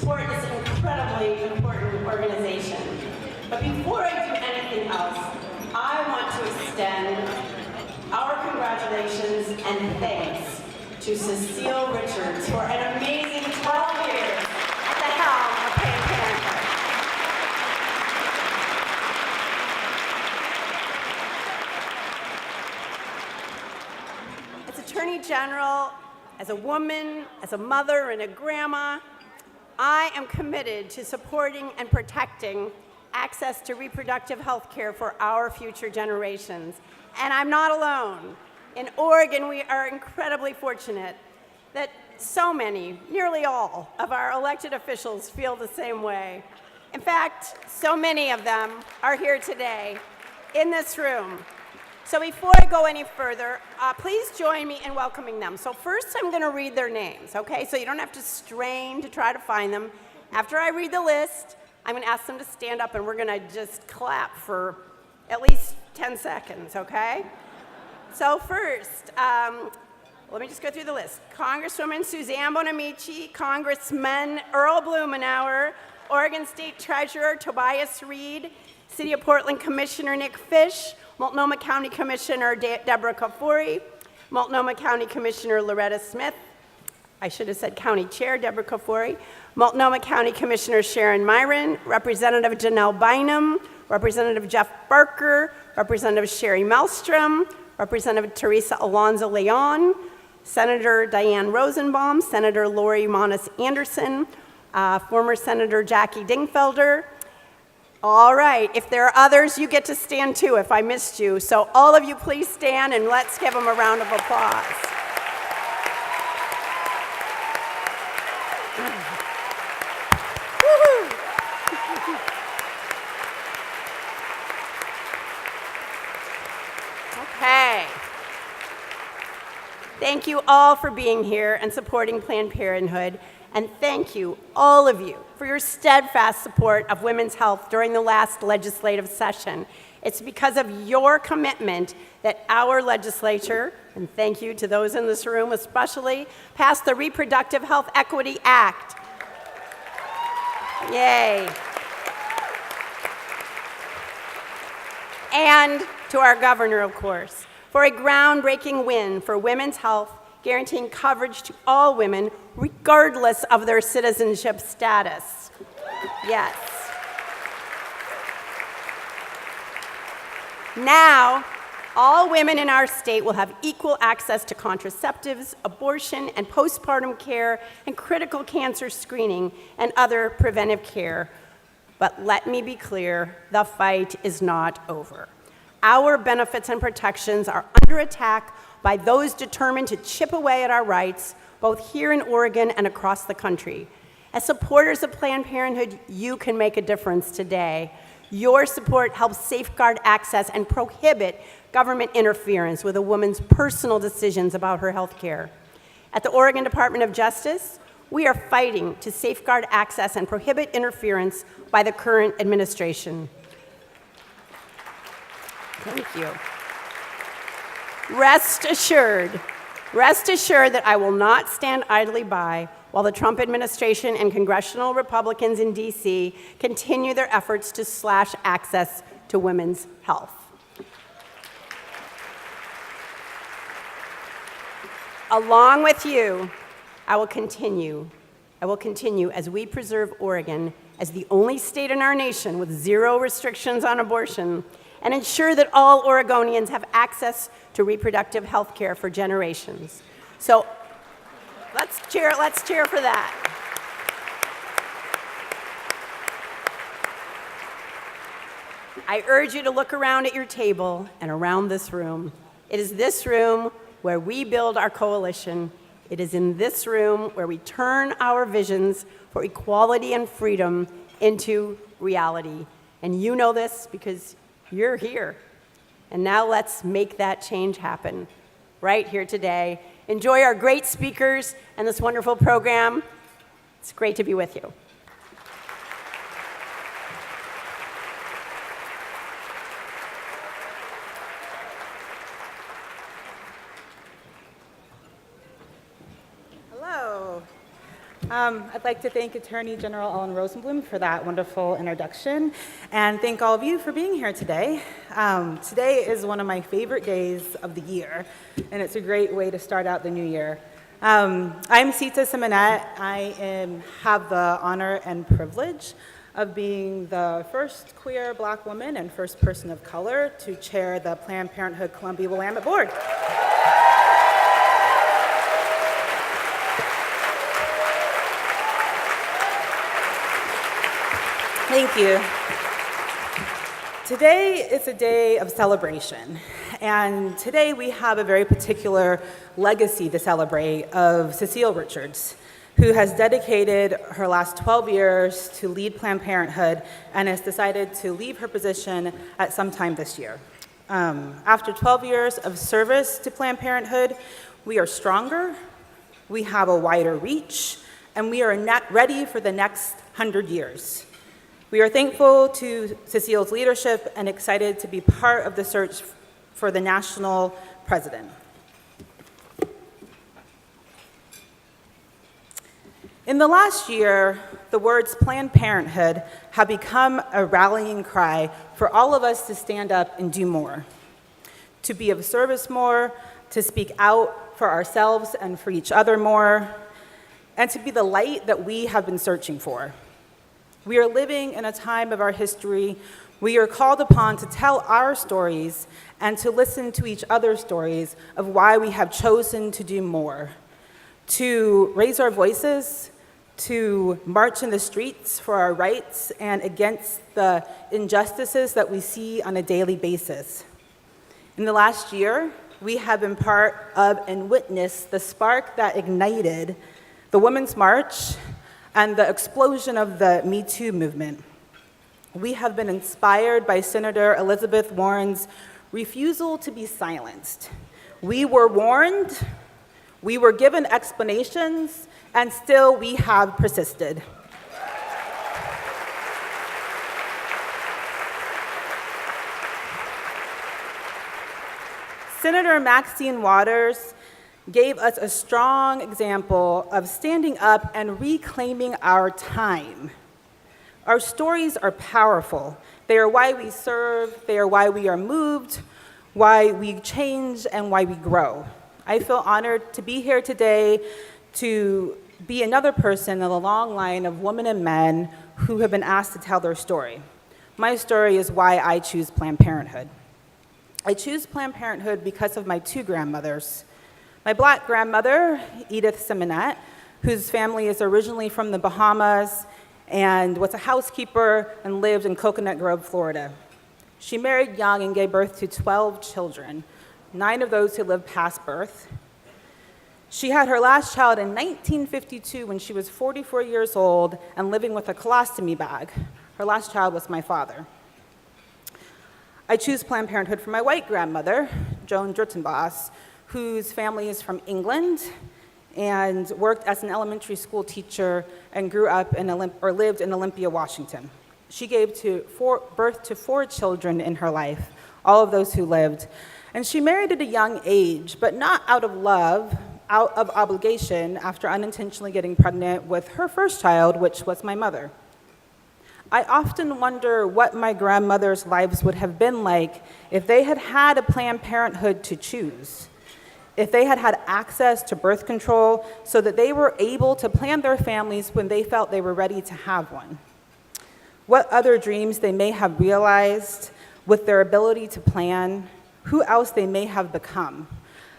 support this incredibly important organization. But before I do anything else, I want to extend our congratulations and thanks to Cecile Richards for an amazing 12 years at the helm of Planned Parenthood. As Attorney General, as a woman, as a mother, and a grandma, I am committed to supporting and protecting access to reproductive health care for our future generations. And I'm not alone. In Oregon, we are incredibly fortunate that so many, nearly all, of our elected officials feel the same way. In fact, so many of them are here today in this room. So before I go any further, please join me in welcoming them. So first I'm going to read their names, okay? So you don't have to strain to try to find them. After I read the list, I'm going to ask them to stand up and we're going to just clap for at least 10 seconds, okay? So first, let me just go through the list. Congresswoman Suzanne Bonamici, Congressman Earl Blumenauer, Oregon State Treasurer Tobias Reed, City of Portland Commissioner Nick Fish, Multnomah County Commissioner Deborah Kafoury, Multnomah County Commissioner Loretta Smith, I should have said County Chair Deborah Kafoury, Multnomah County Commissioner Sharon Myron, Representative Janelle Bynum, Representative Jeff Barker, Representative Sherry Melstrom, Representative Teresa Alonzo Leon, Senator Diane Rosenbaum, Senator Lori Monis Anderson, former Senator Jackie Dingfelder. All right, if there are others, you get to stand too if I missed you. So all of you please stand and let's give them a round of applause. Okay. Thank you all for being here and supporting Planned Parenthood. And thank you, all of you, for your steadfast support of women's health during the last legislative session. It's because of your commitment that our legislature, and thank you to those in this room especially, passed the Reproductive Health Equity Act. Yay. And to our governor, of course, for a groundbreaking win for women's health, guaranteeing coverage to all women, regardless of their citizenship status. Yes. Now, all women in our state will have equal access to contraceptives, abortion, and postpartum care, and critical cancer screening, and other preventive care. But let me be clear, the fight is not over. Our benefits and protections are under attack by those determined to chip away at our rights, both here in Oregon and across the country. As supporters of Planned Parenthood, you can make a difference today. Your support helps safeguard access and prohibit government interference with a woman's personal decisions about her health care. At the Oregon Department of Justice, we are fighting to safeguard access and prohibit interference by the current administration. Thank you. Rest assured that I will not stand idly by while the Trump administration and congressional Republicans in D.C. continue their efforts to slash access to women's health. Along with you, I will continue as we preserve Oregon as the only state in our nation with zero restrictions on abortion and ensure that all Oregonians have access to reproductive health care for generations. So let's cheer for that. I urge you to look around at your table and around this room. It is this room where we build our coalition. It is in this room where we turn our visions for equality and freedom into reality. And you know this because you're here. And now let's make that change happen right here today. Enjoy our great speakers and this wonderful program. It's great to be with you. I'd like to thank Attorney General Ellen Rosenblum for that wonderful introduction, and thank all of you for being here today. Today is one of my favorite days of the year, and it's a great way to start out the new year. I'm Sita Simonette. I have the honor and privilege of being the first queer Black woman and first person of color to chair the Planned Parenthood Columbia Willamette Board. Thank you. Today is a day of celebration, and today we have a very particular legacy to celebrate of Cecile Richards, who has dedicated her last 12 years to lead Planned Parenthood and has decided to leave her position at some time this year. After 12 years of service to Planned Parenthood, we are stronger, we have a wider reach, and we are ready for the next 100 years. We are thankful to Cecile's leadership and excited to be part of the search for the national president. In the last year, the words Planned Parenthood have become a rallying cry for all of us to stand up and do more, to be of service more, to speak out for ourselves and for each other more, and to be the light that we have been searching for. We are living in a time of our history. We are called upon to tell our stories and to listen to each other's stories of why we have chosen to do more, to raise our voices, to march in the streets for our rights and against the injustices that we see on a daily basis. In the last year, we have been part of and witnessed the spark that ignited the Women's March and the explosion of the Me Too movement. We have been inspired by Senator Elizabeth Warren's refusal to be silenced. We were warned, we were given explanations, and still we have persisted. Senator Maxine Waters gave us a strong example of standing up and reclaiming our time. Our stories are powerful. They are why we serve, they are why we are moved, why we change, and why we grow. I feel honored to be here today to be another person in the long line of women and men who have been asked to tell their story. My story is why I choose Planned Parenthood. I choose Planned Parenthood because of my two grandmothers. My Black grandmother, Edith Simonette, whose family is originally from the Bahamas and was a housekeeper and lived in Coconut Grove, Florida. She married young and gave birth to 12 children, 9 of those who lived past birth. She had her last child in 1952 when she was 44 years old and living with a colostomy bag. Her last child was my father. I choose Planned Parenthood for my white grandmother, Joan Drittenboss, whose family is from England and worked as an elementary school teacher and grew up lived in Olympia, Washington. She gave birth to 4 children in her life, all of those who lived. And she married at a young age, but not out of love, out of obligation after unintentionally getting pregnant with her first child, which was my mother. I often wonder what my grandmother's lives would have been like if they had had a Planned Parenthood to choose, if they had had access to birth control so that they were able to plan their families when they felt they were ready to have one. What other dreams they may have realized with their ability to plan, who else they may have become.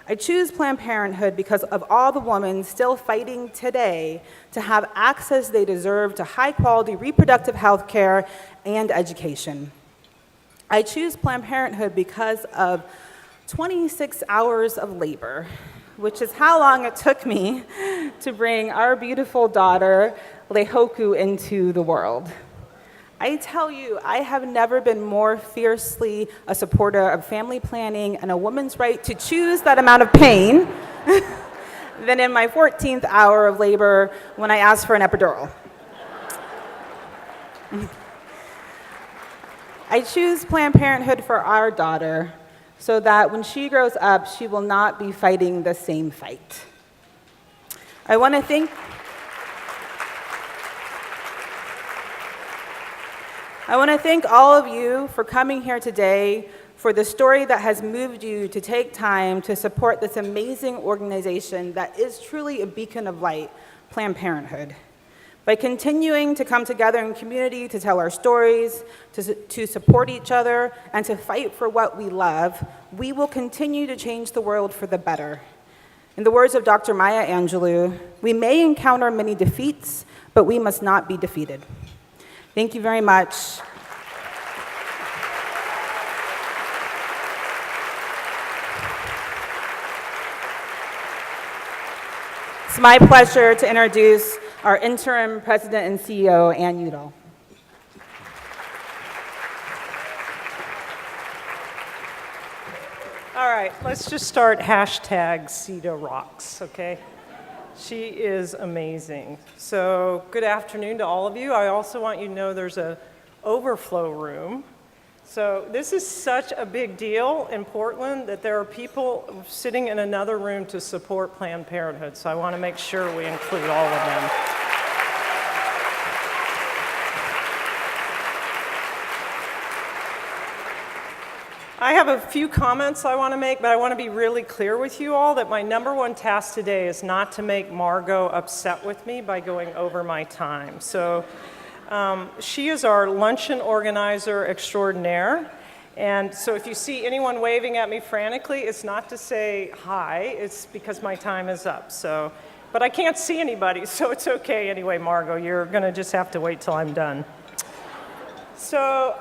I choose Planned Parenthood because of all the women still fighting today to have access they deserve to high-quality reproductive health care and education. I choose Planned Parenthood because of 26 hours of labor, which is how long it took me to bring our beautiful daughter, Lehoku, into the world. I tell you, I have never been more fiercely a supporter of family planning and a woman's right to choose that amount of pain than in my 14th hour of labor when I asked for an epidural. I choose Planned Parenthood for our daughter so that when she grows up, she will not be fighting the same fight. I want to thank I want to thank all of you for coming here today, for the story that has moved you to take time to support this amazing organization that is truly a beacon of light, Planned Parenthood. By continuing to come together in community to tell our stories, to support each other, and to fight for what we love, we will continue to change the world for the better. In the words of Dr. Maya Angelou, we may encounter many defeats, but we must not be defeated. Thank you very much. It's my pleasure to introduce our interim president and CEO, Ann Udall. All right, let's just start hashtag Sita rocks, okay? She is amazing. So good afternoon to all of you. I also want you to know there's a overflow room. So this is such a big deal in Portland that there are people sitting in another room to support Planned Parenthood. So I want to make sure we include all of them. I have a few comments I want to make, but I want to be really clear with you all that my number one task today is not to make Margot upset with me by going over my time. So she is our luncheon organizer extraordinaire. And so if you see anyone waving at me frantically, it's not to say hi, it's because my time is up. So, but I can't see anybody, so it's okay anyway, Margot. You're going to just have to wait till I'm done. So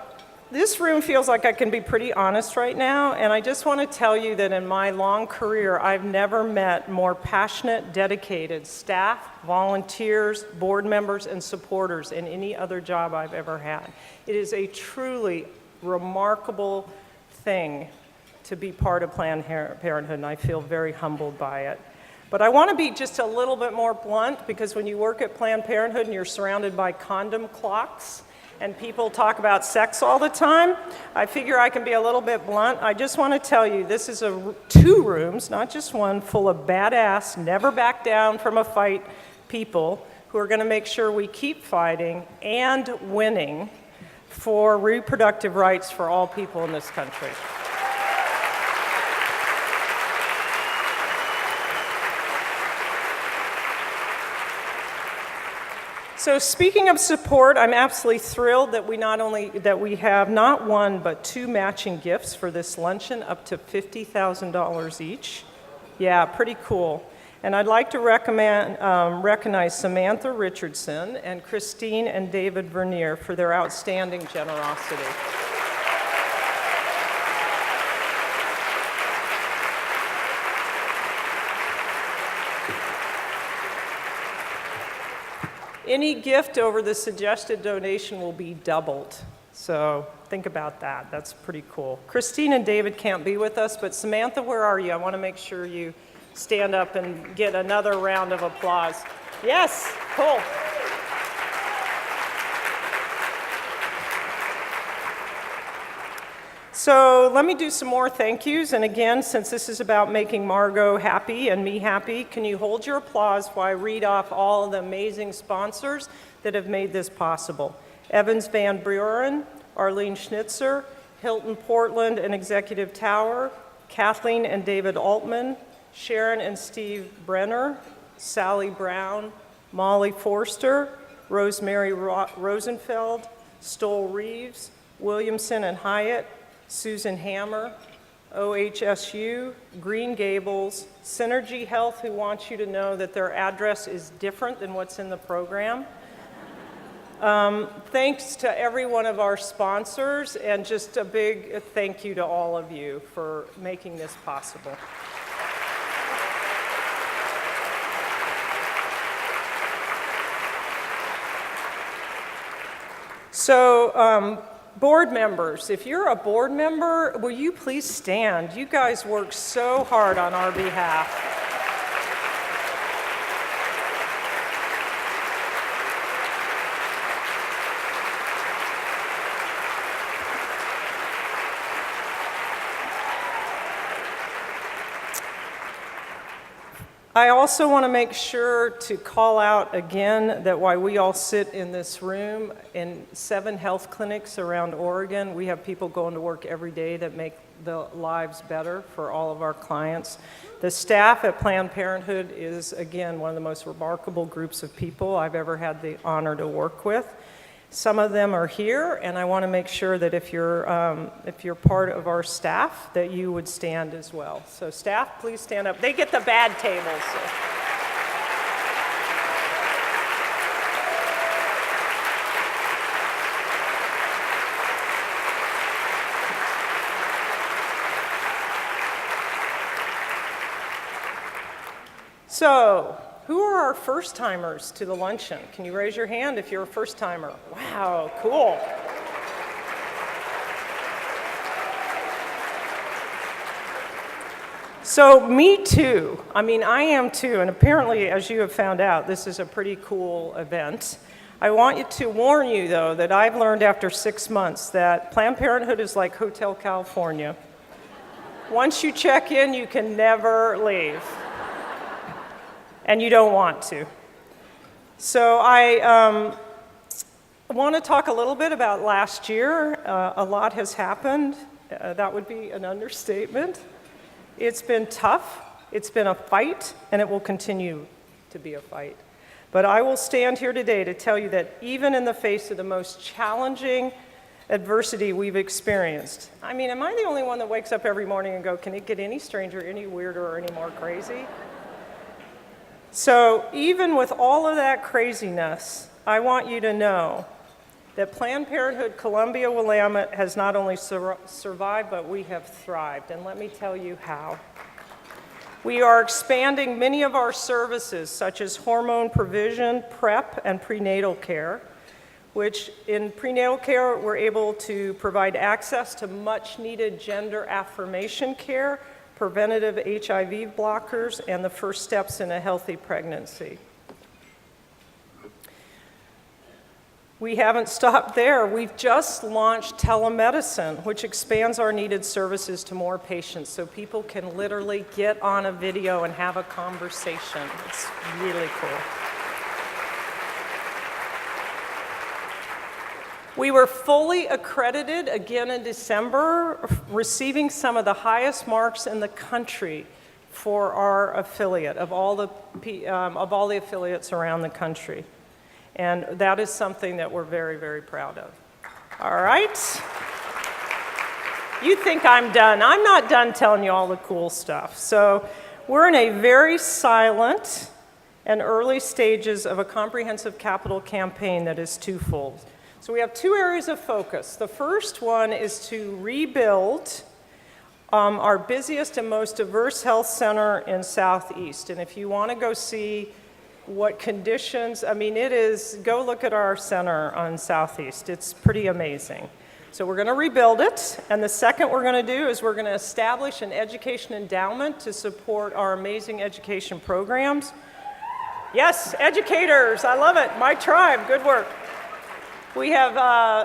this room feels like I can be pretty honest right now, and I just want to tell you that in my long career, I've never met more passionate, dedicated staff, volunteers, board members, and supporters in any other job I've ever had. It is a truly remarkable thing to be part of Planned Parenthood, and I feel very humbled by it. But I want to be just a little bit more blunt, because when you work at Planned Parenthood and you're surrounded by condom clocks, and people talk about sex all the time, I figure I can be a little bit blunt. I just want to tell you, this is two rooms, not just one, full of badass, never back down from a fight people who are going to make sure we keep fighting and winning for reproductive rights for all people in this country. So speaking of support, I'm absolutely thrilled that we have not one but two matching gifts for this luncheon, up to $50,000 each. Yeah, pretty cool. And I'd like to recognize Samantha Richardson and Christine and David Vernier for their outstanding generosity. Any gift over the suggested donation will be doubled. So think about that. That's pretty cool. Christine and David can't be with us, but Samantha, where are you? I want to make sure you stand up and get another round of applause. Yes, cool. So let me do some more thank yous. And again, since this is about making Margot happy and me happy, can you hold your applause while I read off all of the amazing sponsors that have made this possible? Evans Van Buren, Arlene Schnitzer, Hilton Portland and Executive Tower, Kathleen and David Altman, Sharon and Steve Brenner, Sally Brown, Molly Forster, Rosemary Rosenfeld, Stoll Reeves, Williamson and Hyatt, Susan Hammer, OHSU, Green Gables, Synergy Health, who wants you to know that their address is different than what's in the program. Thanks to every one of our sponsors, and just a big thank you to all of you for making this possible. So, board members, if you're a board member, will you please stand? You guys work so hard on our behalf. I also want to make sure to call out again that while we all sit in this room, in 7 health clinics around Oregon, we have people going to work every day that make the lives better for all of our clients. The staff at Planned Parenthood is, again, one of the most remarkable groups of people I've ever had the honor to work with. Some of them are here, and I want to make sure that if you're part of our staff, that you would stand as well. So staff, please stand up. They get the bad tables. So, who are our first-timers to the luncheon? Can you raise your hand if you're a first-timer? Wow, cool. So, me too. I mean, I am too, and apparently, as you have found out, this is a pretty cool event. I want to warn you, though, that I've learned after 6 months that Planned Parenthood is like Hotel California. Once you check in, you can never leave. And you don't want to. So I want to talk a little bit about last year. A lot has happened. That would be an understatement. It's been tough, it's been a fight, and it will continue to be a fight. But I will stand here today to tell you that even in the face of the most challenging adversity we've experienced, I mean, am I the only one that wakes up every morning and go, can it get any stranger, any weirder, or any more crazy? So even with all of that craziness, I want you to know that Planned Parenthood Columbia-Willamette has not only survived, but we have thrived. And let me tell you how. We are expanding many of our services, such as hormone provision, PrEP, and prenatal care, which in prenatal care, we're able to provide access to much-needed gender affirmation care, preventative HIV blockers, and the first steps in a healthy pregnancy. We haven't stopped there. We've just launched telemedicine, which expands our needed services to more patients so people can literally get on a video and have a conversation. It's really cool. We were fully accredited again in December, receiving some of the highest marks in the country for our affiliate, of all the affiliates around the country. And that is something that we're very, very proud of. All right? You think I'm done. I'm not done telling you all the cool stuff. So we're in a very silent and early stages of a comprehensive capital campaign that is twofold. So we have 2 areas of focus. The first one is to rebuild our busiest and most diverse health center in Southeast. And if you want to go see what conditions, I mean, go look at our center on Southeast. It's pretty amazing. So we're going to rebuild it. And the second we're going to do is we're going to establish an education endowment to support our amazing education programs. Yes, educators, I love it. My tribe, good work. We have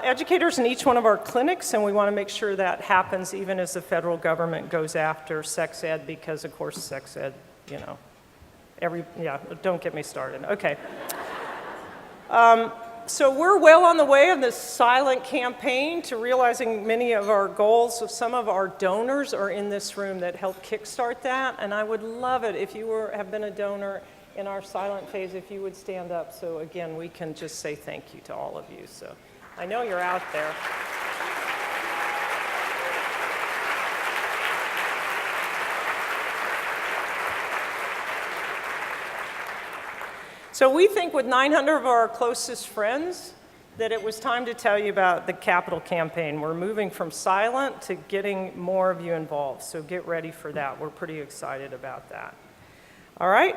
educators in each one of our clinics, and we want to make sure that happens even as the federal government goes after sex ed, because of course sex ed, you know, don't get me started. Okay. So we're well on the way of this silent campaign to realizing many of our goals. Some of our donors are in this room that helped kickstart that, and I would love it if you have been a donor in our silent phase, if you would stand up, so again, we can just say thank you to all of you. So I know you're out there. So we think with 900 of our closest friends that it was time to tell you about the capital campaign. We're moving from silent to getting more of you involved, so get ready for that. We're pretty excited about that. All right?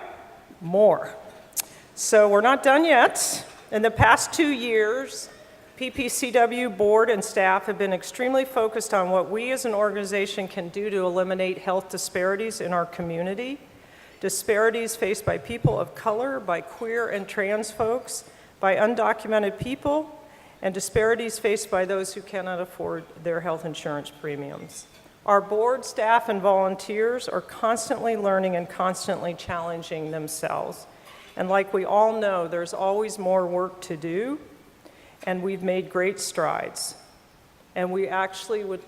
More. So we're not done yet. In the past 2 years, PPCW board and staff have been extremely focused on what we as an organization can do to eliminate health disparities in our community, disparities faced by people of color, by queer and trans folks, by undocumented people, and disparities faced by those who cannot afford their health insurance premiums. Our board, staff, and volunteers are constantly learning and constantly challenging themselves. And like we all know, there's always more work to do, and we've made great strides. And we actually would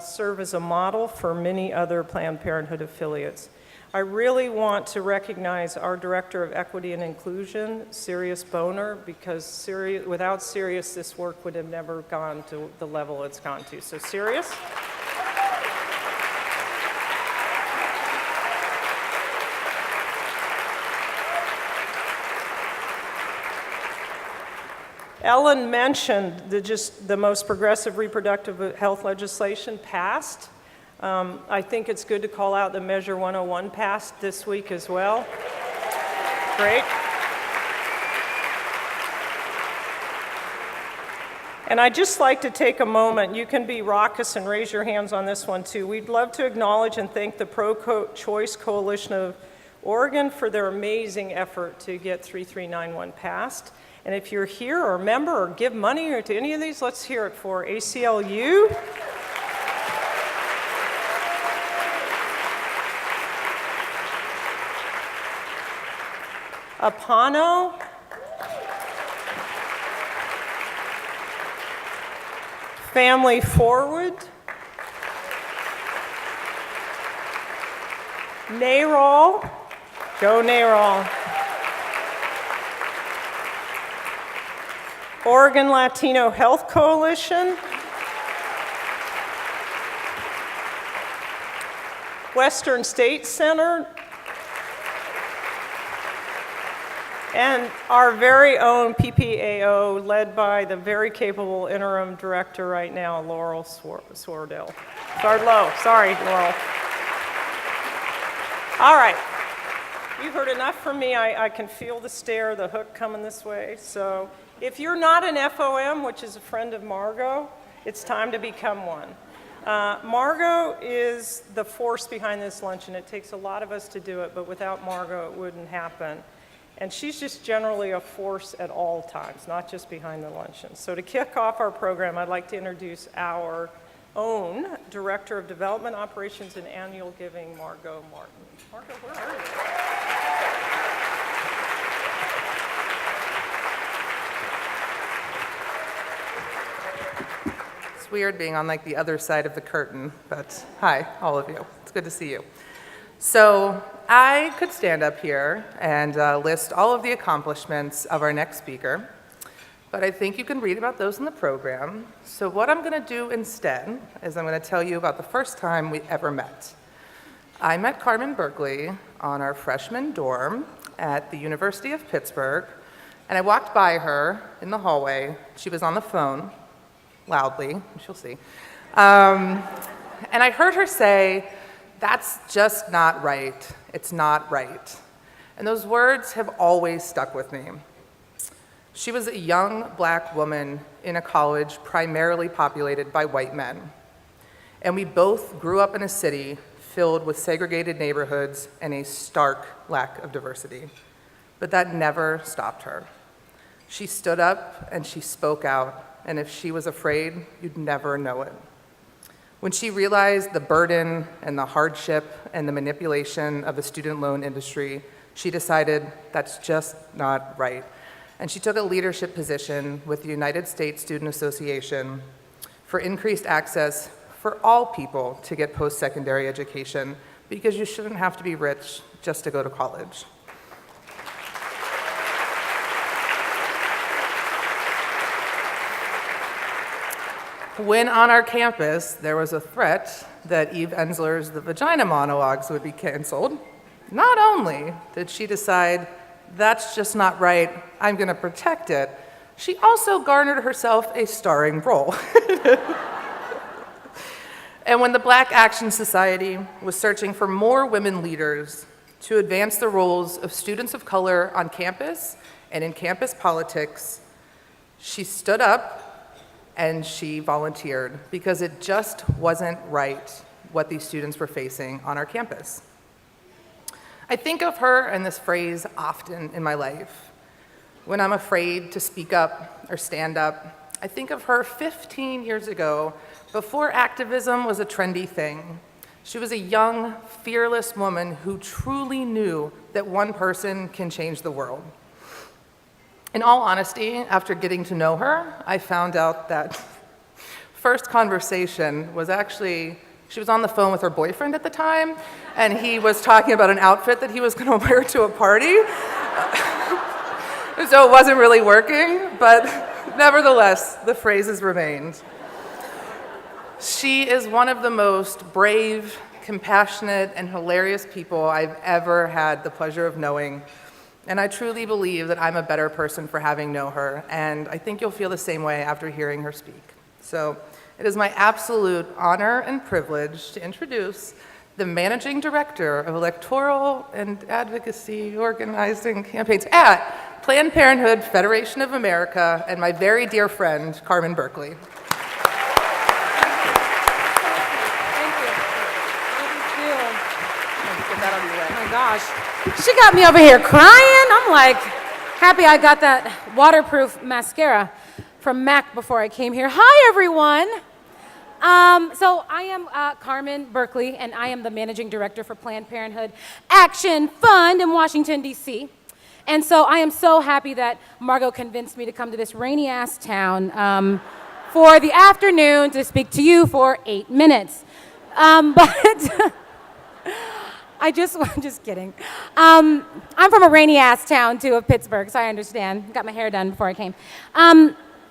serve as a model for many other Planned Parenthood affiliates. I really want to recognize our Director of Equity and Inclusion, Sirius Boner, because without Sirius, this work would have never gone to the level it's gone to. So Sirius. Ellen mentioned the most progressive reproductive health legislation passed. I think it's good to call out that Measure 101 passed this week as well. Great. And I'd just like to take a moment. You can be raucous and raise your hands on this one too. We'd love to acknowledge and thank the Pro-Choice Coalition of Oregon for their amazing effort to get 3391 passed. And if you're here or a member or give money or to any of these, let's hear it for ACLU. Apano. Family Forward. NARAL. Go NARAL. Oregon Latino Health Coalition, Western State Center, and our very own PPAO, led by the very capable interim director right now, Laurel Swardell. Sorry, Laurel. All right. You've heard enough from me. I can feel the stare, the hook coming this way. So if you're not an FOM, which is a friend of Margot, it's time to become one. Margot is the force behind this luncheon. It takes a lot of us to do it, but without Margot, it wouldn't happen. And she's just generally a force at all times, not just behind the luncheon. So to kick off our program, I'd like to introduce our own Director of Development Operations and Annual Giving, Margot Martin. Margot, where are you? It's weird being on like the other side of the curtain, but hi, all of you. It's good to see you. So I could stand up here and list all of the accomplishments of our next speaker, but I think you can read about those in the program. So what I'm going to do instead is I'm going to tell you about the first time we ever met. I met Carmen Berkeley on our freshman dorm at the University of Pittsburgh, and I walked by her in the hallway. She was on the phone, loudly, she'll see. And I heard her say, "That's just not right. It's not right." And those words have always stuck with me. She was a young black woman in a college primarily populated by white men. And we both grew up in a city filled with segregated neighborhoods and a stark lack of diversity. But that never stopped her. She stood up and she spoke out, and if she was afraid, you'd never know it. When she realized the burden and the hardship and the manipulation of the student loan industry, she decided that's just not right. And she took a leadership position with the United States Student Association for increased access for all people to get post-secondary education, because you shouldn't have to be rich just to go to college. When on our campus there was a threat that Eve Ensler's The Vagina Monologues would be canceled, not only did she decide, that's just not right, I'm gonna protect it, she also garnered herself a starring role. And when the Black Action Society was searching for more women leaders to advance the roles of students of color on campus and in campus politics, she stood up and she volunteered, because it just wasn't right what these students were facing on our campus. I think of her and this phrase often in my life. When I'm afraid to speak up or stand up, I think of her 15 years ago, before activism was a trendy thing. She was a young, fearless woman who truly knew that one person can change the world. In all honesty, after getting to know her, I found out that first conversation was actually, she was on the phone with her boyfriend at the time, and he was talking about an outfit that he was going to wear to a party. So it wasn't really working, but nevertheless, the phrases remained. She is one of the most brave, compassionate, and hilarious people I've ever had the pleasure of knowing. And I truly believe that I'm a better person for having known her, and I think you'll feel the same way after hearing her speak. So it is my absolute honor and privilege to introduce the Managing Director of Electoral and Advocacy Organizing Campaigns at Planned Parenthood Federation of America, and my very dear friend, Carmen Berkeley. Gosh, she got me over here crying. I'm like, happy I got that waterproof mascara from MAC before I came here. Hi, everyone. So I am Carmen Berkeley, and I am the Managing Director for Planned Parenthood Action Fund in Washington, D.C. And so I am so happy that Margot convinced me to come to this rainy-ass town for the afternoon to speak to you for 8 minutes. But... I'm just kidding. I'm from a rainy-ass town, too, of Pittsburgh, so I understand. Got my hair done before I came.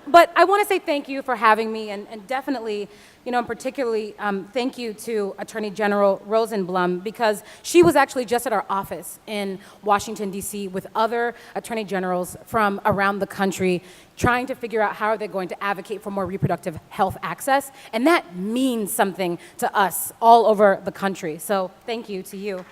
But I want to say thank you for having me, and definitely, and particularly thank you to Attorney General Rosenblum, because she was actually just at our office in Washington, D.C. with other attorney generals from around the country trying to figure out how they're going to advocate for more reproductive health access, and that means something to us all over the country. So thank you to you.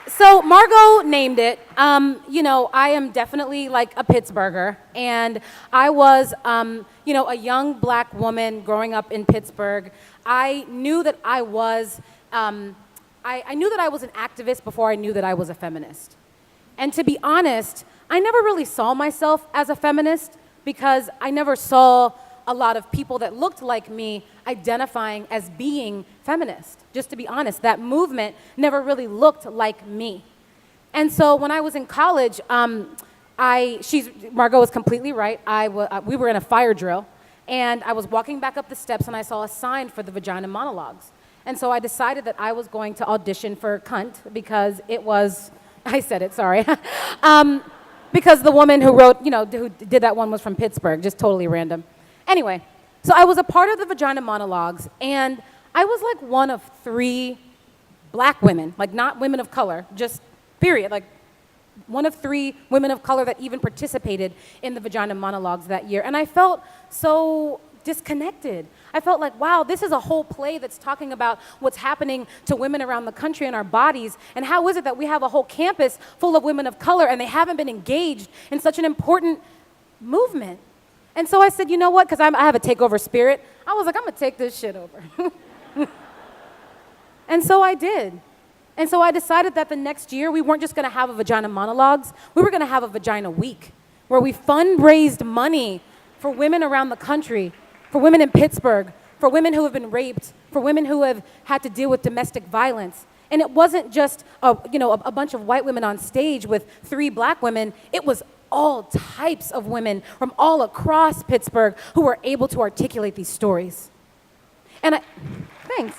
So Margot named it. I am definitely like a Pittsburgher, and I was, a young black woman growing up in Pittsburgh. I knew that I was, I knew that I was an activist before I knew that I was a feminist. And to be honest, I never really saw myself as a feminist because I never saw a lot of people that looked like me identifying as being feminist. Just to be honest, that movement never really looked like me. And so when I was in college, Margot was completely right. We were in a fire drill, and I was walking back up the steps, and I saw a sign for the vagina monologues. And so I decided that I was going to audition for cunt because it was, I said it, sorry. Because the woman who wrote, who did that one was from Pittsburgh, just totally random. Anyway, so I was a part of the vagina monologues, and I was like one of 3 black women, like not women of color, just period, like one of 3 women of color that even participated in the vagina monologues that year. And I felt so disconnected. I felt like, wow, this is a whole play that's talking about what's happening to women around the country and our bodies, and how is it that we have a whole campus full of women of color and they haven't been engaged in such an important movement? And so I said, you know what, because I have a takeover spirit, I was like, I'm going to take this shit over. And so I did. And so I decided that the next year we weren't just going to have a vagina monologues, we were going to have a vagina week where we fundraised money for women around the country, for women in Pittsburgh, for women who have been raped, for women who have had to deal with domestic violence. And it wasn't just a bunch of white women on stage with 3 black women. It was all types of women from all across Pittsburgh who were able to articulate these stories. And thanks.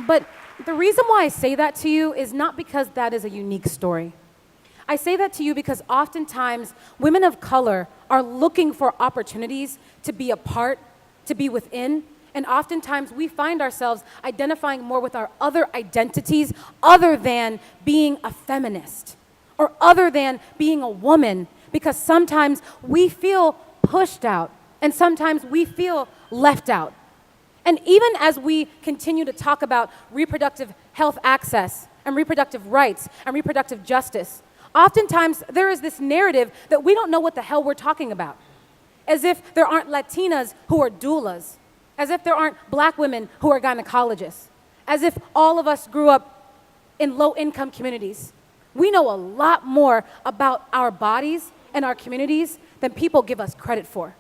But the reason why I say that to you is not because that is a unique story. I say that to you because oftentimes women of color are looking for opportunities to be a part, to be within, and oftentimes we find ourselves identifying more with our other identities other than being a feminist or other than being a woman, because sometimes we feel pushed out and sometimes we feel left out. And even as we continue to talk about reproductive health access and reproductive rights and reproductive justice, oftentimes there is this narrative that we don't know what the hell we're talking about. As if there aren't Latinas who are doulas, as if there aren't black women who are gynecologists, as if all of us grew up in low-income communities. We know a lot more about our bodies and our communities than people give us credit for.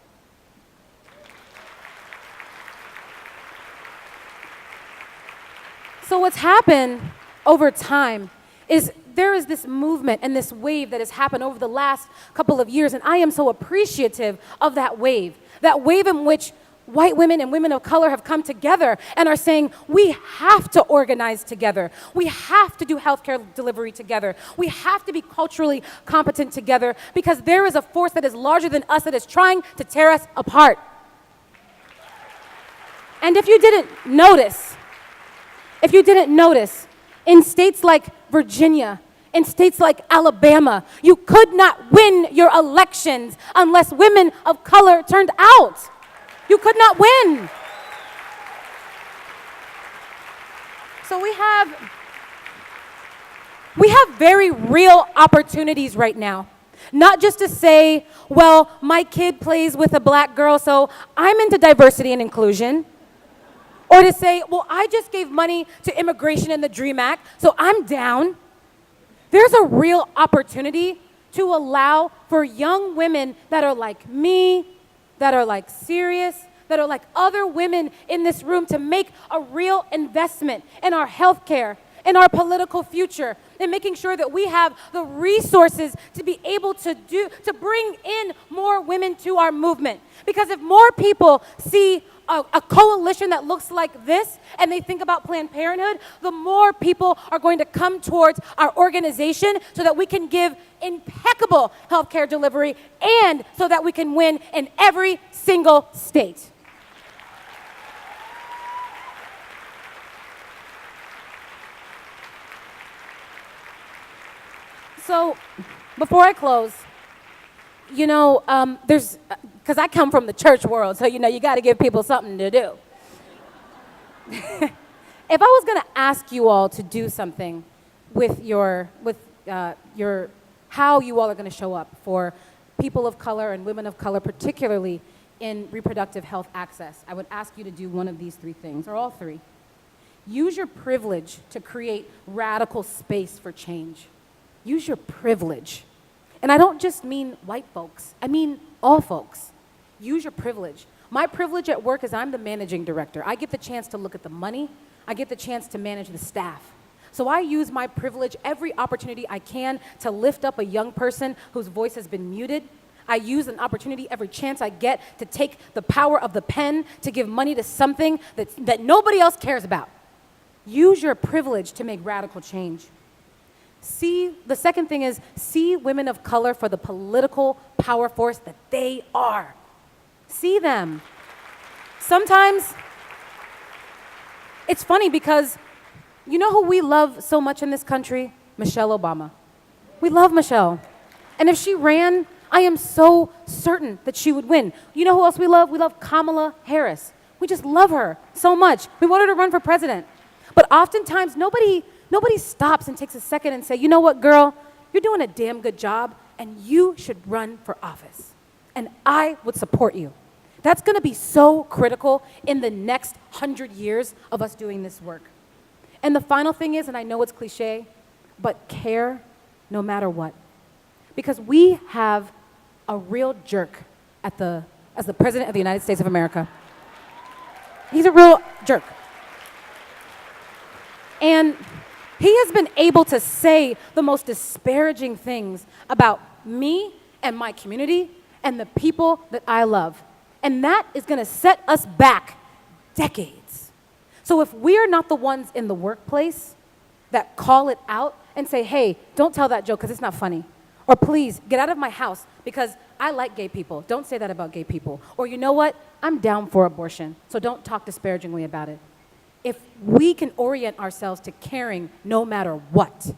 So what's happened over time is there is this movement and this wave that has happened over the last couple of years, and I am so appreciative of that wave in which white women and women of color have come together and are saying, we have to organize together. We have to do healthcare delivery together. We have to be culturally competent together because there is a force that is larger than us that is trying to tear us apart. And if you didn't notice, in states like Virginia, in states like Alabama, you could not win your elections unless women of color turned out. You could not win. So we have very real opportunities right now. Not just to say, well, my kid plays with a black girl, so I'm into diversity and inclusion. Or to say, well, I just gave money to Immigration and the DREAM Act, so I'm down. There's a real opportunity to allow for young women that are like me, that are like Sirius, that are like other women in this room to make a real investment in our healthcare, in our political future, in making sure that we have the resources to be able to bring in more women to our movement. Because if more people see a coalition that looks like this and they think about Planned Parenthood, the more people are going to come towards our organization so that we can give impeccable healthcare delivery and so that we can win in every single state. So, before I close, because I come from the church world, so you got to give people something to do. If I was going to ask you all to do something with how you all are going to show up for people of color and women of color, particularly in reproductive health access, I would ask you to do one of these three things, or all three. Use your privilege to create radical space for change. Use your privilege. And I don't just mean white folks. I mean all folks. Use your privilege. My privilege at work is I'm the managing director. I get the chance to look at the money. I get the chance to manage the staff. So I use my privilege every opportunity I can to lift up a young person whose voice has been muted. I use an opportunity every chance I get to take the power of the pen to give money to something that nobody else cares about. Use your privilege to make radical change. The second thing is, see women of color for the political power force that they are. See them. Sometimes, it's funny because you know who we love so much in this country? Michelle Obama. We love Michelle. And if she ran, I am so certain that she would win. You know who else we love? We love Kamala Harris. We just love her so much. We want her to run for president. But oftentimes, nobody stops and takes a second and say, you know what, girl, you're doing a damn good job, and you should run for office. And I would support you. That's going to be so critical in the next 100 years of us doing this work. And the final thing is, and I know it's cliche, but care no matter what. Because we have a real jerk as the President of the United States of America. He's a real jerk. And he has been able to say the most disparaging things about me and my community and the people that I love. And that is going to set us back decades. So if we are not the ones in the workplace that call it out and say, hey, don't tell that joke because it's not funny. Or please, get out of my house because I like gay people. Don't say that about gay people. Or you know what? I'm down for abortion, so don't talk disparagingly about it. If we can orient ourselves to caring no matter what,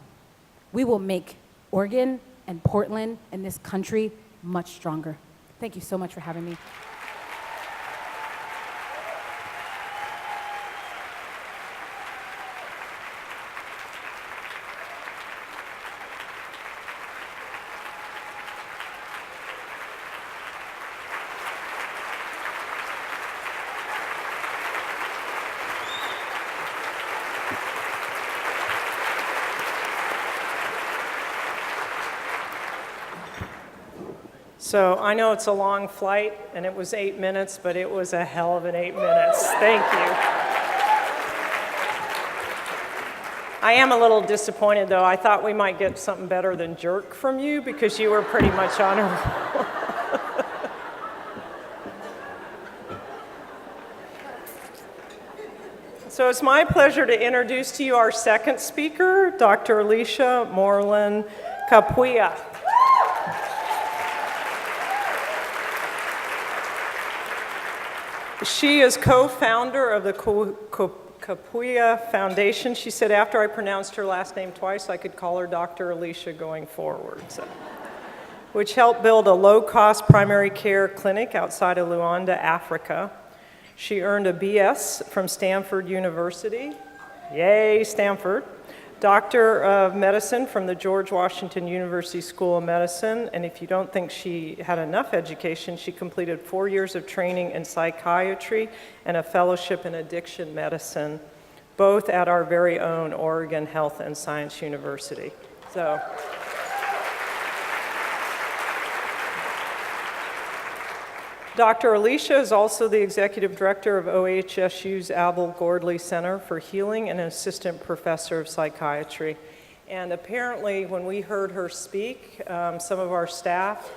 we will make Oregon and Portland and this country much stronger. Thank you so much for having me. So I know it's a long flight, and it was 8 minutes, but it was a hell of an 8 minutes. Thank you. I am a little disappointed, though. I thought we might get something better than jerk from you because you were pretty much on a roll. So it's my pleasure to introduce to you our second speaker, Dr. Alicia Moreland Capuia. She is co-founder of the Capuia Foundation. She said after I pronounced her last name twice, I could call her Dr. Alicia going forward, which helped build a low-cost primary care clinic outside of Luanda, Africa. She earned a BS from Stanford University. Yay, Stanford. Doctor of Medicine from the George Washington University School of Medicine, and if you don't think she had enough education, she completed 4 years of training in psychiatry and a fellowship in addiction medicine, both at our very own Oregon Health and Science University. So, Dr. Alicia is also the executive director of OHSU's Abel Gordley Center for Healing and an assistant professor of psychiatry. And apparently, when we heard her speak, some of our staff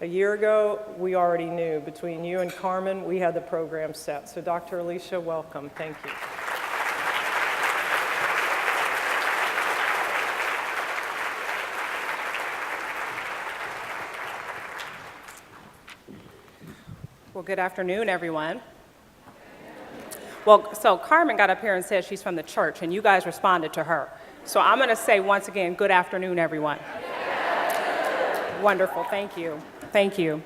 a year ago, we already knew. Between you and Carmen, we had the program set. So Dr. Alicia, welcome. Thank you. Well, good afternoon, everyone. Well, so Carmen got up here and said she's from the church, and you guys responded to her. So I'm going to say once again, good afternoon, everyone. Wonderful, thank you. Thank you.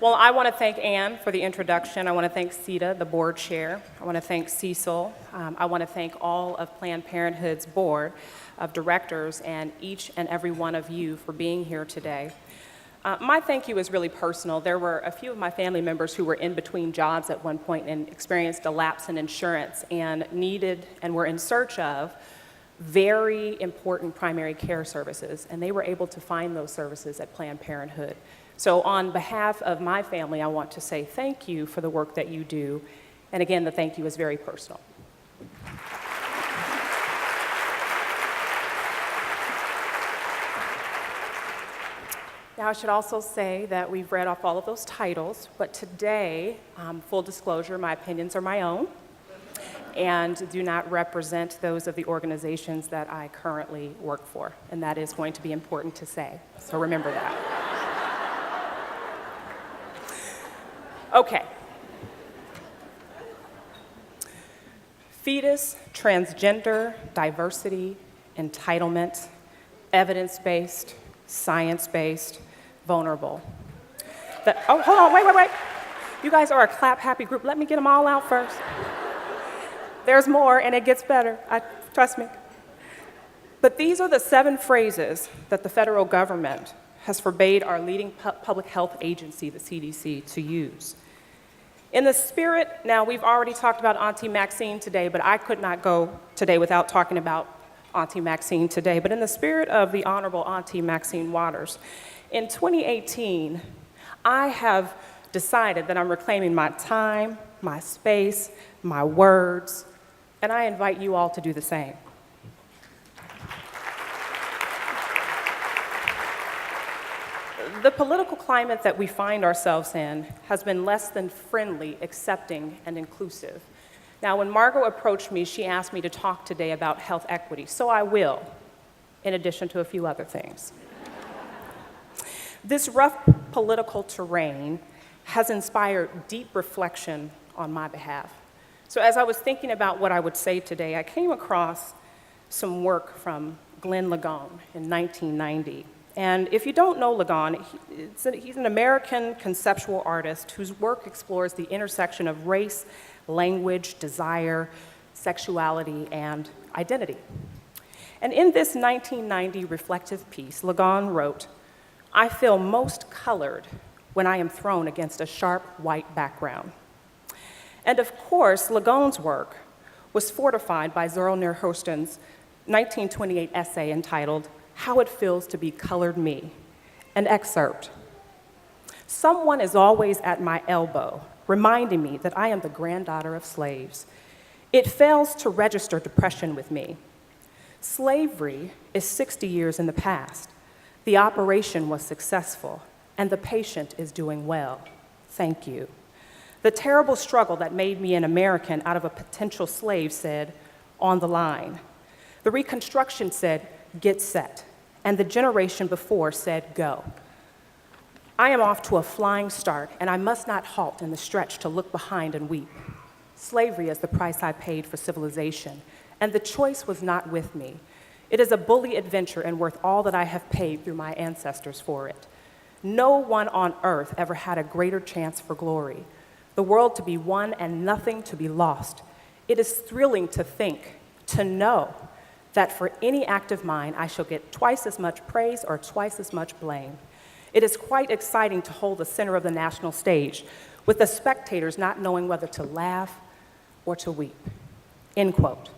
Well, I want to thank Anne for the introduction. I want to thank Sita, the board chair. I want to thank Cecil. I want to thank all of Planned Parenthood's board of directors and each and every one of you for being here today. My thank you is really personal. There were a few of my family members who were in between jobs at one point and experienced a lapse in insurance and needed and were in search of very important primary care services, and they were able to find those services at Planned Parenthood. So on behalf of my family, I want to say thank you for the work that you do, and again, the thank you is very personal. Now, I should also say that we've read off all of those titles, but today, full disclosure, my opinions are my own and do not represent those of the organizations that I currently work for, and that is going to be important to say, so remember that. Okay. Fetus, transgender, diversity, entitlement, evidence-based, science-based, vulnerable. Oh, hold on, wait. You guys are a clap-happy group. Let me get them all out first. There's more, and it gets better. Trust me. But these are the 7 phrases that the federal government has forbade our leading public health agency, the CDC, to use. In the spirit, now we've already talked about Auntie Maxine today, but I could not go today without talking about Auntie Maxine today. But in the spirit of the Honorable Auntie Maxine Waters, in 2018, I have decided that I'm reclaiming my time, my space, my words, and I invite you all to do the same. The political climate that we find ourselves in has been less than friendly, accepting, and inclusive. Now, when Margot approached me, she asked me to talk today about health equity, so I will, in addition to a few other things. This rough political terrain has inspired deep reflection on my behalf. So as I was thinking about what I would say today, I came across some work from Glenn Ligon in 1990. And if you don't know Ligon, he's an American conceptual artist whose work explores the intersection of race, language, desire, sexuality, and identity. And in this 1990 reflective piece, Ligon wrote, "I feel most colored when I am thrown against a sharp white background." And of course, Ligon's work was fortified by Zora Neale Hurston's 1928 essay entitled, "How It Feels to Be Colored Me," an excerpt. Someone is always at my elbow, reminding me that I am the granddaughter of slaves. It fails to register depression with me. Slavery is 60 years in the past. The operation was successful, and the patient is doing well. Thank you. The terrible struggle that made me an American out of a potential slave said, on the line. The Reconstruction said, get set. And the generation before said, go. I am off to a flying start, and I must not halt in the stretch to look behind and weep. Slavery is the price I paid for civilization, and the choice was not with me. It is a bully adventure and worth all that I have paid through my ancestors for it. No one on earth ever had a greater chance for glory. The world to be won and nothing to be lost. It is thrilling to think, to know, that for any act of mine I shall get twice as much praise or twice as much blame. It is quite exciting to hold the center of the national stage, with the spectators not knowing whether to laugh or to weep. End quote.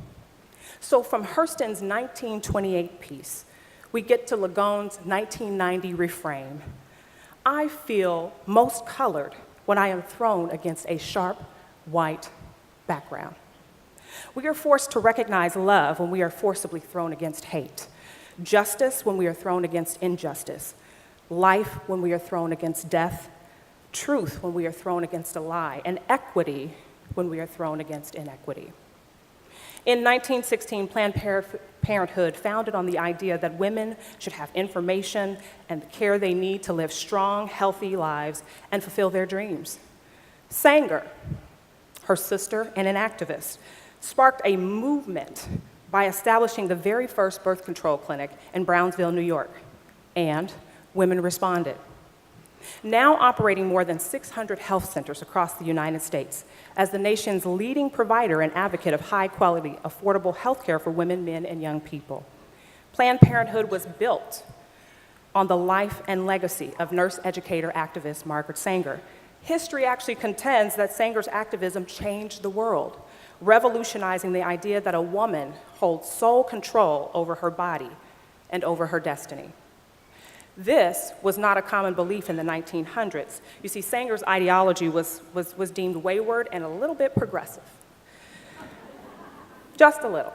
So from Hurston's 1928 piece, we get to Lagon's 1990 refrain. I feel most colored when I am thrown against a sharp, white background. We are forced to recognize love when we are forcibly thrown against hate, justice when we are thrown against injustice, life when we are thrown against death, truth when we are thrown against a lie, and equity when we are thrown against inequity. In 1916, Planned Parenthood founded on the idea that women should have information and the care they need to live strong, healthy lives and fulfill their dreams. Sanger, her sister and an activist, sparked a movement by establishing the very first birth control clinic in Brownsville, New York, and women responded. Now operating more than 600 health centers across the United States as the nation's leading provider and advocate of high-quality, affordable health care for women, men, and young people. Planned Parenthood was built on the life and legacy of nurse educator activist Margaret Sanger. History actually contends that Sanger's activism changed the world, revolutionizing the idea that a woman holds sole control over her body and over her destiny. This was not a common belief in the 1900s. You see, Sanger's ideology was deemed wayward and a little bit progressive. Just a little.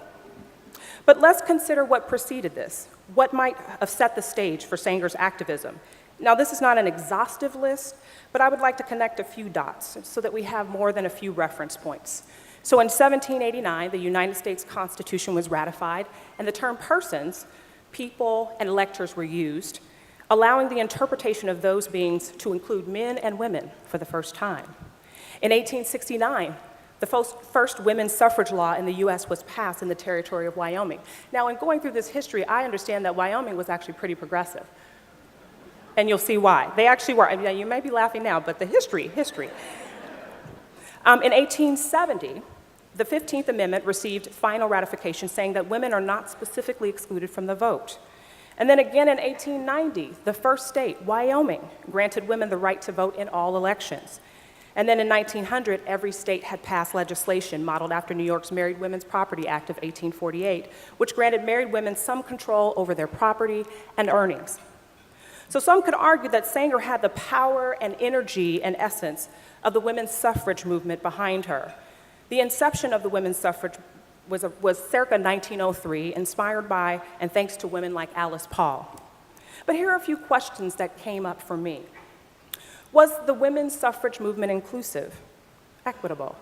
But let's consider what preceded this, what might have set the stage for Sanger's activism. Now, this is not an exhaustive list, but I would like to connect a few dots so that we have more than a few reference points. So in 1789, the United States Constitution was ratified, and the term persons, people, and electors were used, allowing the interpretation of those beings to include men and women for the first time. In 1869, the first women's suffrage law in the US was passed in the territory of Wyoming. Now, in going through this history, I understand that Wyoming was actually pretty progressive. And you'll see why. They actually were. I mean, you may be laughing now, but the history. In 1870, the 15th Amendment received final ratification saying that women are not specifically excluded from the vote. And then again in 1890, the first state, Wyoming, granted women the right to vote in all elections. And then in 1900, every state had passed legislation modeled after New York's Married Women's Property Act of 1848, which granted married women some control over their property and earnings. So some could argue that Sanger had the power and energy and essence of the women's suffrage movement behind her. The inception of the women's suffrage was circa 1903, inspired by and thanks to women like Alice Paul. But here are a few questions that came up for me. Was the women's suffrage movement inclusive, equitable?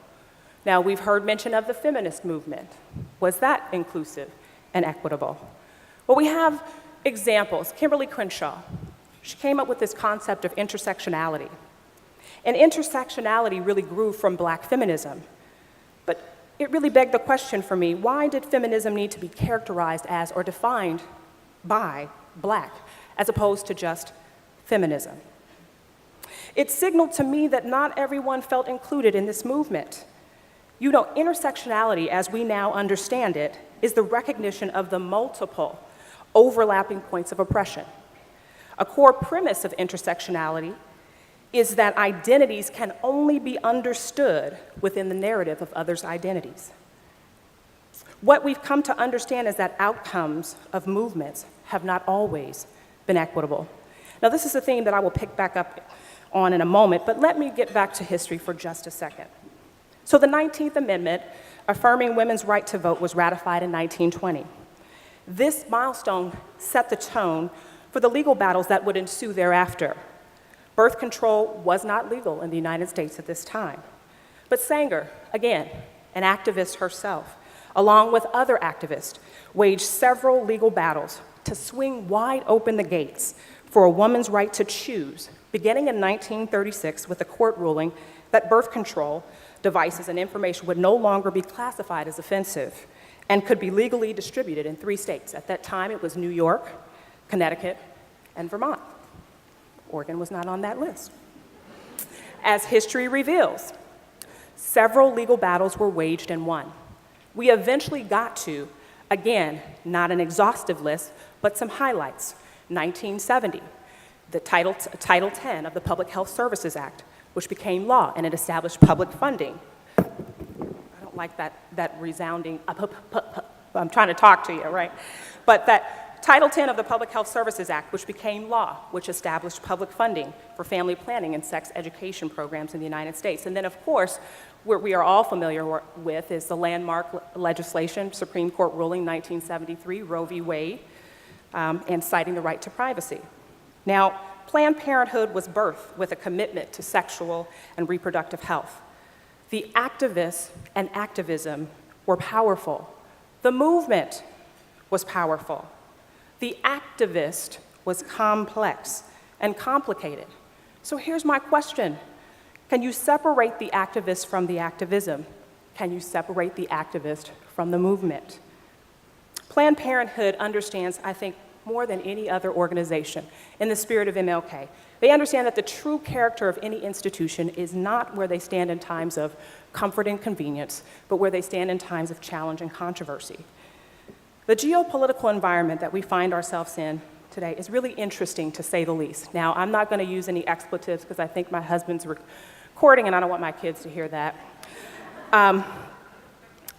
Now, we've heard mention of the feminist movement. Was that inclusive and equitable? Well, we have examples. Kimberly Crenshaw, she came up with this concept of intersectionality. And intersectionality really grew from Black feminism. But it really begged the question for me, why did feminism need to be characterized as or defined by Black, as opposed to just feminism? It signaled to me that not everyone felt included in this movement. You know, intersectionality, as we now understand it, is the recognition of the multiple overlapping points of oppression. A core premise of intersectionality is that identities can only be understood within the narrative of others' identities. What we've come to understand is that outcomes of movements have not always been equitable. Now, this is a theme that I will pick back up on in a moment, but let me get back to history for just a second. So the 19th Amendment, affirming women's right to vote, was ratified in 1920. This milestone set the tone for the legal battles that would ensue thereafter. Birth control was not legal in the United States at this time. But Sanger, again, an activist herself, along with other activists, waged several legal battles to swing wide open the gates for a woman's right to choose, beginning in 1936 with a court ruling that birth control devices and information would no longer be classified as offensive and could be legally distributed in 3 states. At that time, it was New York, Connecticut, and Vermont. Oregon was not on that list. As history reveals, several legal battles were waged and won. We eventually got to, again, not an exhaustive list, but some highlights. 1970, the Title 10 of the Public Health Services Act, which became law, and it established public funding. I don't like that resounding, I'm trying to talk to you, right? But that Title 10 of the Public Health Services Act, which became law, which established public funding for family planning and sex education programs in the United States. And then, of course, what we are all familiar with is the landmark legislation, Supreme Court ruling 1973, Roe v. Wade, and citing the right to privacy. Now, Planned Parenthood was birthed with a commitment to sexual and reproductive health. The activists and activism were powerful. The movement was powerful. The activist was complex and complicated. So here's my question. Can you separate the activist from the activism? Can you separate the activist from the movement? Planned Parenthood understands, I think, more than any other organization, in the spirit of MLK. They understand that the true character of any institution is not where they stand in times of comfort and convenience, but where they stand in times of challenge and controversy. The geopolitical environment that we find ourselves in today is really interesting, to say the least. Now, I'm not going to use any expletives because I think my husband's recording and I don't want my kids to hear that.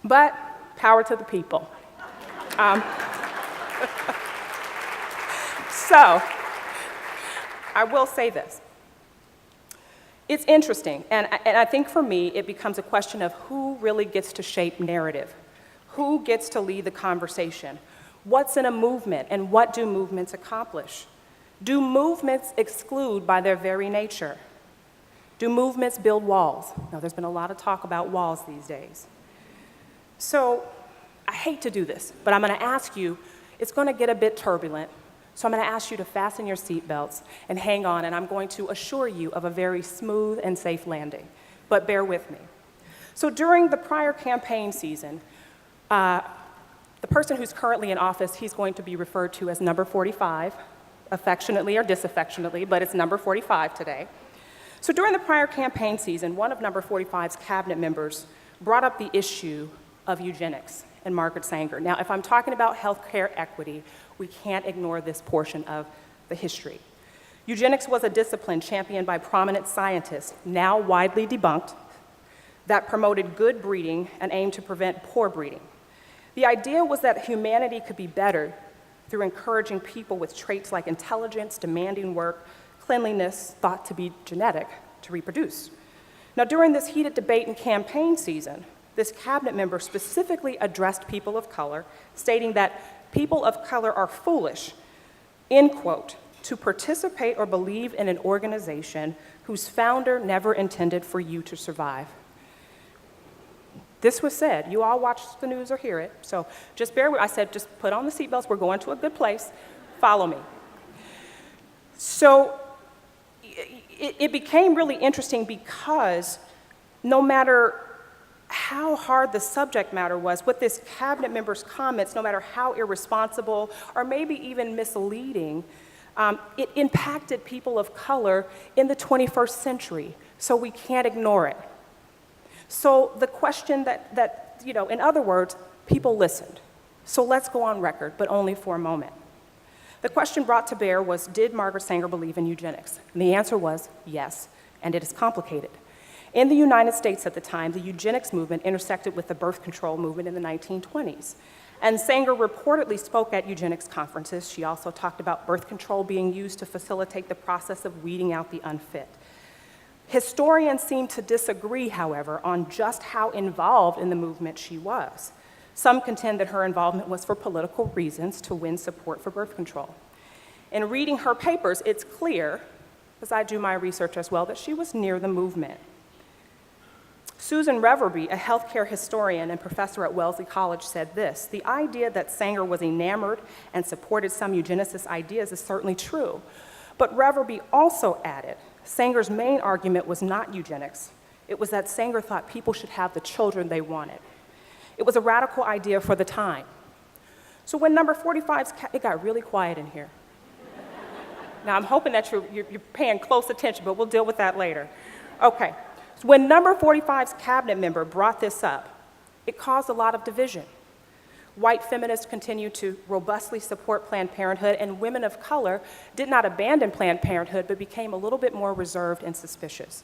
But power to the people. So, I will say this. It's interesting, and I think for me, it becomes a question of who really gets to shape narrative. Who gets to lead the conversation? What's in a movement, and what do movements accomplish? Do movements exclude by their very nature? Do movements build walls? Now, there's been a lot of talk about walls these days. So, I hate to do this, but I'm going to ask you, it's going to get a bit turbulent, so I'm going to ask you to fasten your seatbelts and hang on, and I'm going to assure you of a very smooth and safe landing. But bear with me. So during the prior campaign season, the person who's currently in office, he's going to be referred to as number 45, affectionately or disaffectionately, but it's number 45 today. So during the prior campaign season, one of number 45's cabinet members brought up the issue of eugenics and Margaret Sanger. Now, if I'm talking about healthcare equity, we can't ignore this portion of the history. Eugenics was a discipline championed by prominent scientists, now widely debunked, that promoted good breeding and aimed to prevent poor breeding. The idea was that humanity could be better through encouraging people with traits like intelligence, demanding work, cleanliness, thought to be genetic, to reproduce. Now, during this heated debate and campaign season, this cabinet member specifically addressed people of color, stating that people of color are foolish, end quote, to participate or believe in an organization whose founder never intended for you to survive. This was said. You all watch the news or hear it, so just bear with. I said, just put on the seatbelts. We're going to a good place. Follow me. So it became really interesting because no matter how hard the subject matter was, with this cabinet member's comments, no matter how irresponsible or maybe even misleading, it impacted people of color in the 21st century, so we can't ignore it. So the question that in other words, people listened. So let's go on record, but only for a moment. The question brought to bear was, did Margaret Sanger believe in eugenics? And the answer was yes, and it is complicated. In the United States at the time, the eugenics movement intersected with the birth control movement in the 1920s. And Sanger reportedly spoke at eugenics conferences. She also talked about birth control being used to facilitate the process of weeding out the unfit. Historians seem to disagree, however, on just how involved in the movement she was. Some contend that her involvement was for political reasons to win support for birth control. In reading her papers, it's clear, as I do my research as well, that she was near the movement. Susan Reverby, a healthcare historian and professor at Wellesley College, said this: "The idea that Sanger was enamored and supported some eugenicist ideas is certainly true." But Reverby also added, Sanger's main argument was not eugenics. It was that Sanger thought people should have the children they wanted. It was a radical idea for the time. So when number 45's, it got really quiet in here. Now I'm hoping that you're paying close attention, but we'll deal with that later. Okay, so when number 45's cabinet member brought this up, it caused a lot of division. White feminists continued to robustly support Planned Parenthood, and women of color did not abandon Planned Parenthood, but became a little bit more reserved and suspicious.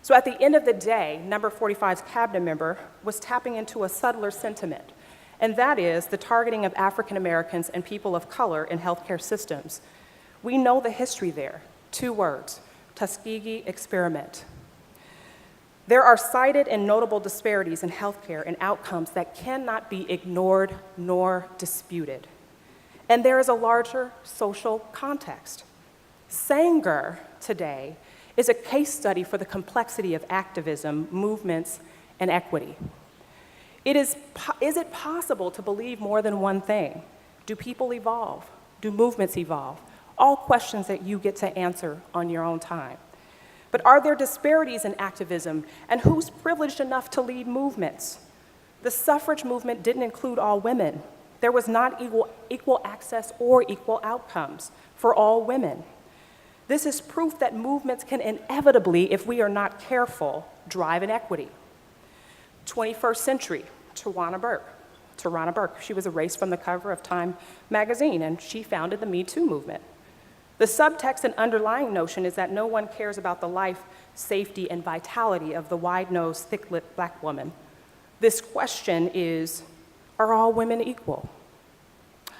So at the end of the day, number 45's cabinet member was tapping into a subtler sentiment, and that is the targeting of African Americans and people of color in healthcare systems. We know the history there. 2 words, Tuskegee experiment. There are cited and notable disparities in healthcare and outcomes that cannot be ignored nor disputed. And there is a larger social context. Sanger today is a case study for the complexity of activism, movements, and equity. Is it possible to believe more than one thing? Do people evolve? Do movements evolve? All questions that you get to answer on your own time. But are there disparities in activism, and who's privileged enough to lead movements? The suffrage movement didn't include all women. There was not equal access or equal outcomes for all women. This is proof that movements can inevitably, if we are not careful, drive inequity. 21st century, Tarana Burke. She was erased from the cover of Time magazine, and she founded the Me Too movement. The subtext and underlying notion is that no one cares about the life, safety, and vitality of the wide-nosed, thick-lipped black woman. This question is, are all women equal?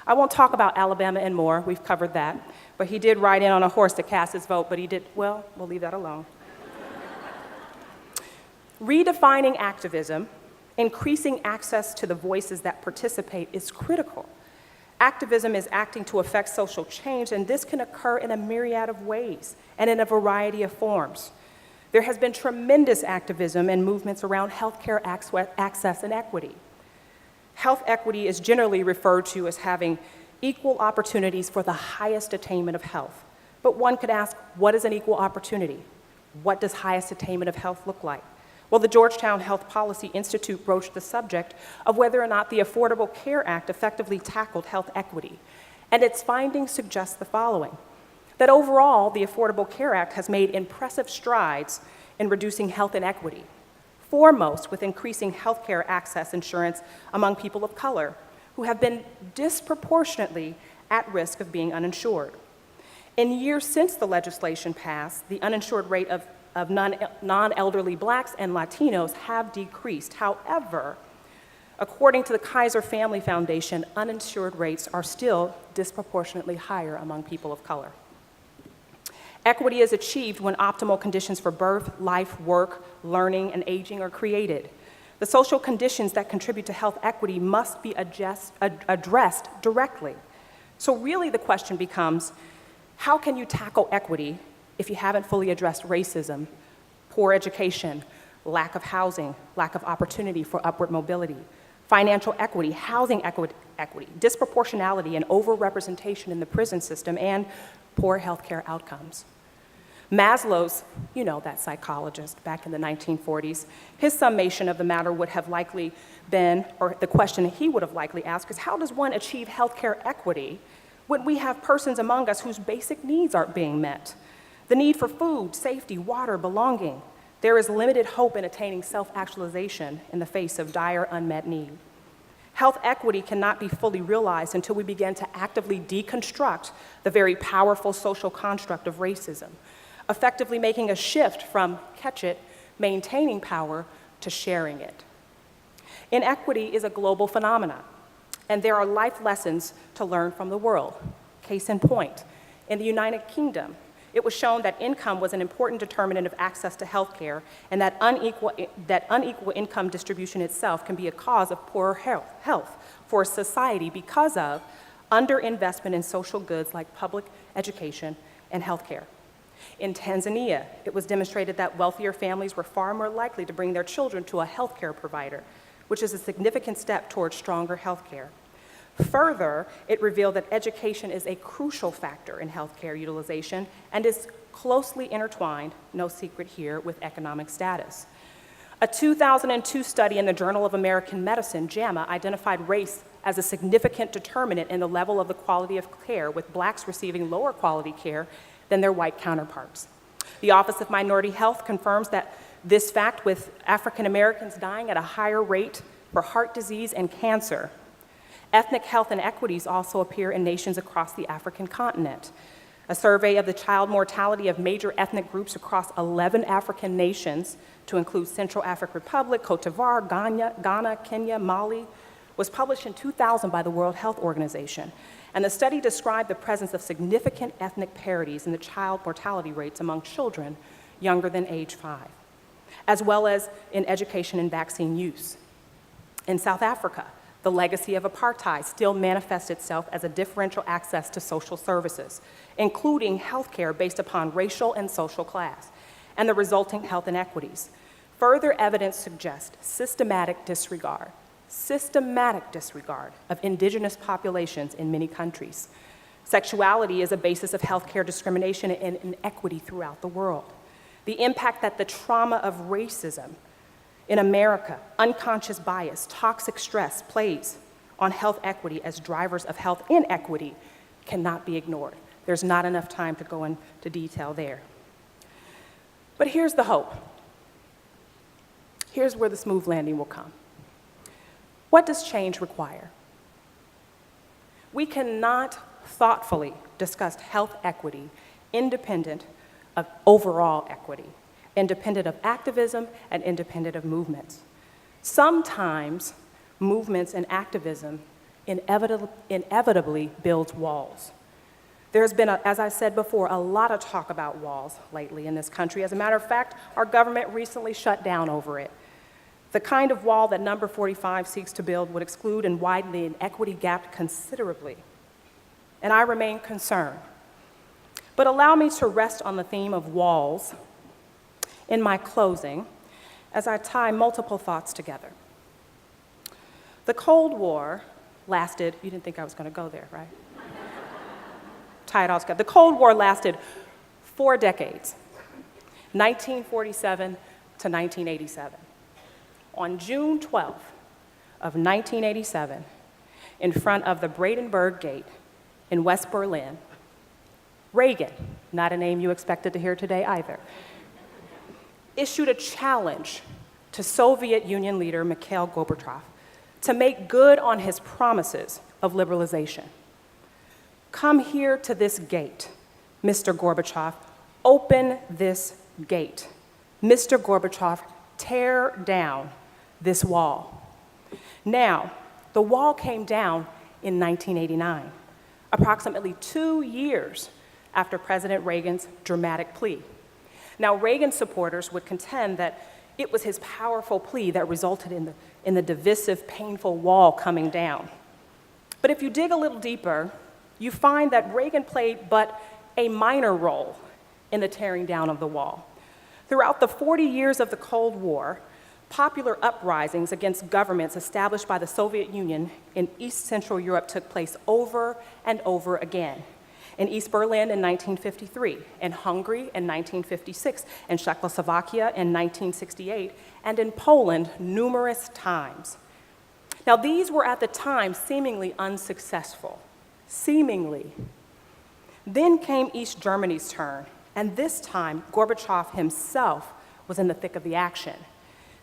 I won't talk about Alabama and more, we've covered that, but he did ride in on a horse to cast his vote, but he did, well, we'll leave that alone. Redefining activism, increasing access to the voices that participate is critical. Activism is acting to affect social change, and this can occur in a myriad of ways and in a variety of forms. There has been tremendous activism and movements around healthcare access and equity. Health equity is generally referred to as having equal opportunities for the highest attainment of health. But one could ask, what is an equal opportunity? What does highest attainment of health look like? Well, the Georgetown Health Policy Institute broached the subject of whether or not the Affordable Care Act effectively tackled health equity. And its findings suggest the following: that overall, the Affordable Care Act has made impressive strides in reducing health inequity, foremost with increasing healthcare access insurance among people of color who have been disproportionately at risk of being uninsured. In years since the legislation passed, the uninsured rate of non-elderly blacks and Latinos have decreased. However, according to the Kaiser Family Foundation, uninsured rates are still disproportionately higher among people of color. Equity is achieved when optimal conditions for birth, life, work, learning, and aging are created. The social conditions that contribute to health equity must be addressed directly. So really the question becomes, how can you tackle equity if you haven't fully addressed racism, poor education, lack of housing, lack of opportunity for upward mobility, financial equity, housing equity, disproportionality and overrepresentation in the prison system, and poor healthcare outcomes? Maslow's, you know, that psychologist back in the 1940s, his summation of the matter would have likely been, or the question he would have likely asked is, how does one achieve healthcare equity when we have persons among us whose basic needs aren't being met? The need for food, safety, water, belonging. There is limited hope in attaining self-actualization in the face of dire unmet need. Health equity cannot be fully realized until we begin to actively deconstruct the very powerful social construct of racism, effectively making a shift from catch it, maintaining power, to sharing it. Inequity is a global phenomenon, and there are life lessons to learn from the world. Case in point, in the United Kingdom, It was shown that income was an important determinant of access to health care, and that unequal income distribution itself can be a cause of poorer health for society because of underinvestment in social goods like public education and health care. In Tanzania, it was demonstrated that wealthier families were far more likely to bring their children to a health care provider, which is a significant step towards stronger health care. Further, it revealed that education is a crucial factor in healthcare utilization and is closely intertwined, no secret here, with economic status. A 2002 study in the Journal of American Medicine, JAMA, identified race as a significant determinant in the level of the quality of care, with blacks receiving lower quality care than their white counterparts. The Office of Minority Health confirms that this fact, with African Americans dying at a higher rate for heart disease and cancer. Ethnic health inequities also appear in nations across the African continent. A survey of the child mortality of major ethnic groups across 11 African nations, to include Central African Republic, Cote d'Ivoire, Ghana, Kenya, Mali, was published in 2000 by the World Health Organization. And the study described the presence of significant ethnic parities in the child mortality rates among children younger than age 5, as well as in education and vaccine use. In South Africa, the legacy of apartheid still manifests itself as a differential access to social services, including health care based upon racial and social class, and the resulting health inequities. Further evidence suggests systematic disregard of indigenous populations in many countries. Sexuality is a basis of healthcare discrimination and inequity throughout the world. The impact that the trauma of racism in America, unconscious bias, toxic stress plays on health equity as drivers of health inequity cannot be ignored. There's not enough time to go into detail there. But here's the hope. Here's where the smooth landing will come. What does change require? We cannot thoughtfully discuss health equity independent of overall equity, independent of activism and independent of movements. Sometimes movements and activism inevitably builds walls. There's been, as I said before, a lot of talk about walls lately in this country. As a matter of fact, our government recently shut down over it. The kind of wall that Number 45 seeks to build would exclude and widen the inequity gap considerably. And I remain concerned. But allow me to rest on the theme of walls in my closing as I tie multiple thoughts together. The Cold War lasted, you didn't think I was going to go there, right? Tie it all together. The Cold War lasted 4 decades, 1947 to 1987. On June 12th of 1987, in front of the Brandenburg Gate in West Berlin, Reagan, not a name you expected to hear today either, issued a challenge to Soviet Union leader Mikhail Gorbachev to make good on his promises of liberalization. Come here to this gate, Mr. Gorbachev. Open this gate. Mr. Gorbachev, tear down this wall. Now, the wall came down in 1989, approximately 2 years after President Reagan's dramatic plea. Now, Reagan supporters would contend that it was his powerful plea that resulted in the divisive, painful wall coming down. But if you dig a little deeper, you find that Reagan played but a minor role in the tearing down of the wall. Throughout the 40 years of the Cold War, popular uprisings against governments established by the Soviet Union in East Central Europe took place over and over again. In East Berlin in 1953, in Hungary in 1956, in Czechoslovakia in 1968, and in Poland numerous times. Now, these were at the time seemingly unsuccessful. Seemingly. Then came East Germany's turn, and this time Gorbachev himself was in the thick of the action.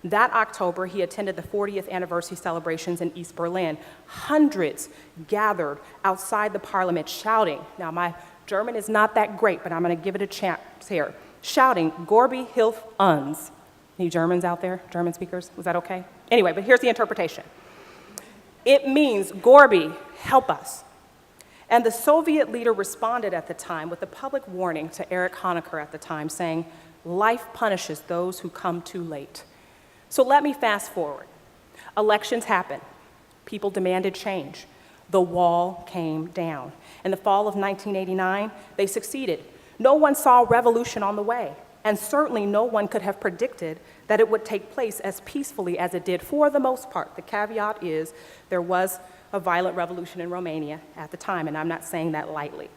That October, he attended the 40th anniversary celebrations in East Berlin. Hundreds gathered outside the parliament shouting, now my German is not that great, but I'm going to give it a chance here, shouting, Gorbi, Hilf uns. Any Germans out there, German speakers? Was that okay? Anyway, but here's the interpretation. It means, Gorbi, help us. And the Soviet leader responded at the time with a public warning to Erich Honecker at the time, saying, "Life punishes those who come too late." So let me fast forward. Elections happened. People demanded change. The wall came down. In the fall of 1989, they succeeded. No one saw revolution on the way, and certainly no one could have predicted that it would take place as peacefully as it did for the most part. The caveat is there was a violent revolution in Romania at the time, and I'm not saying that lightly.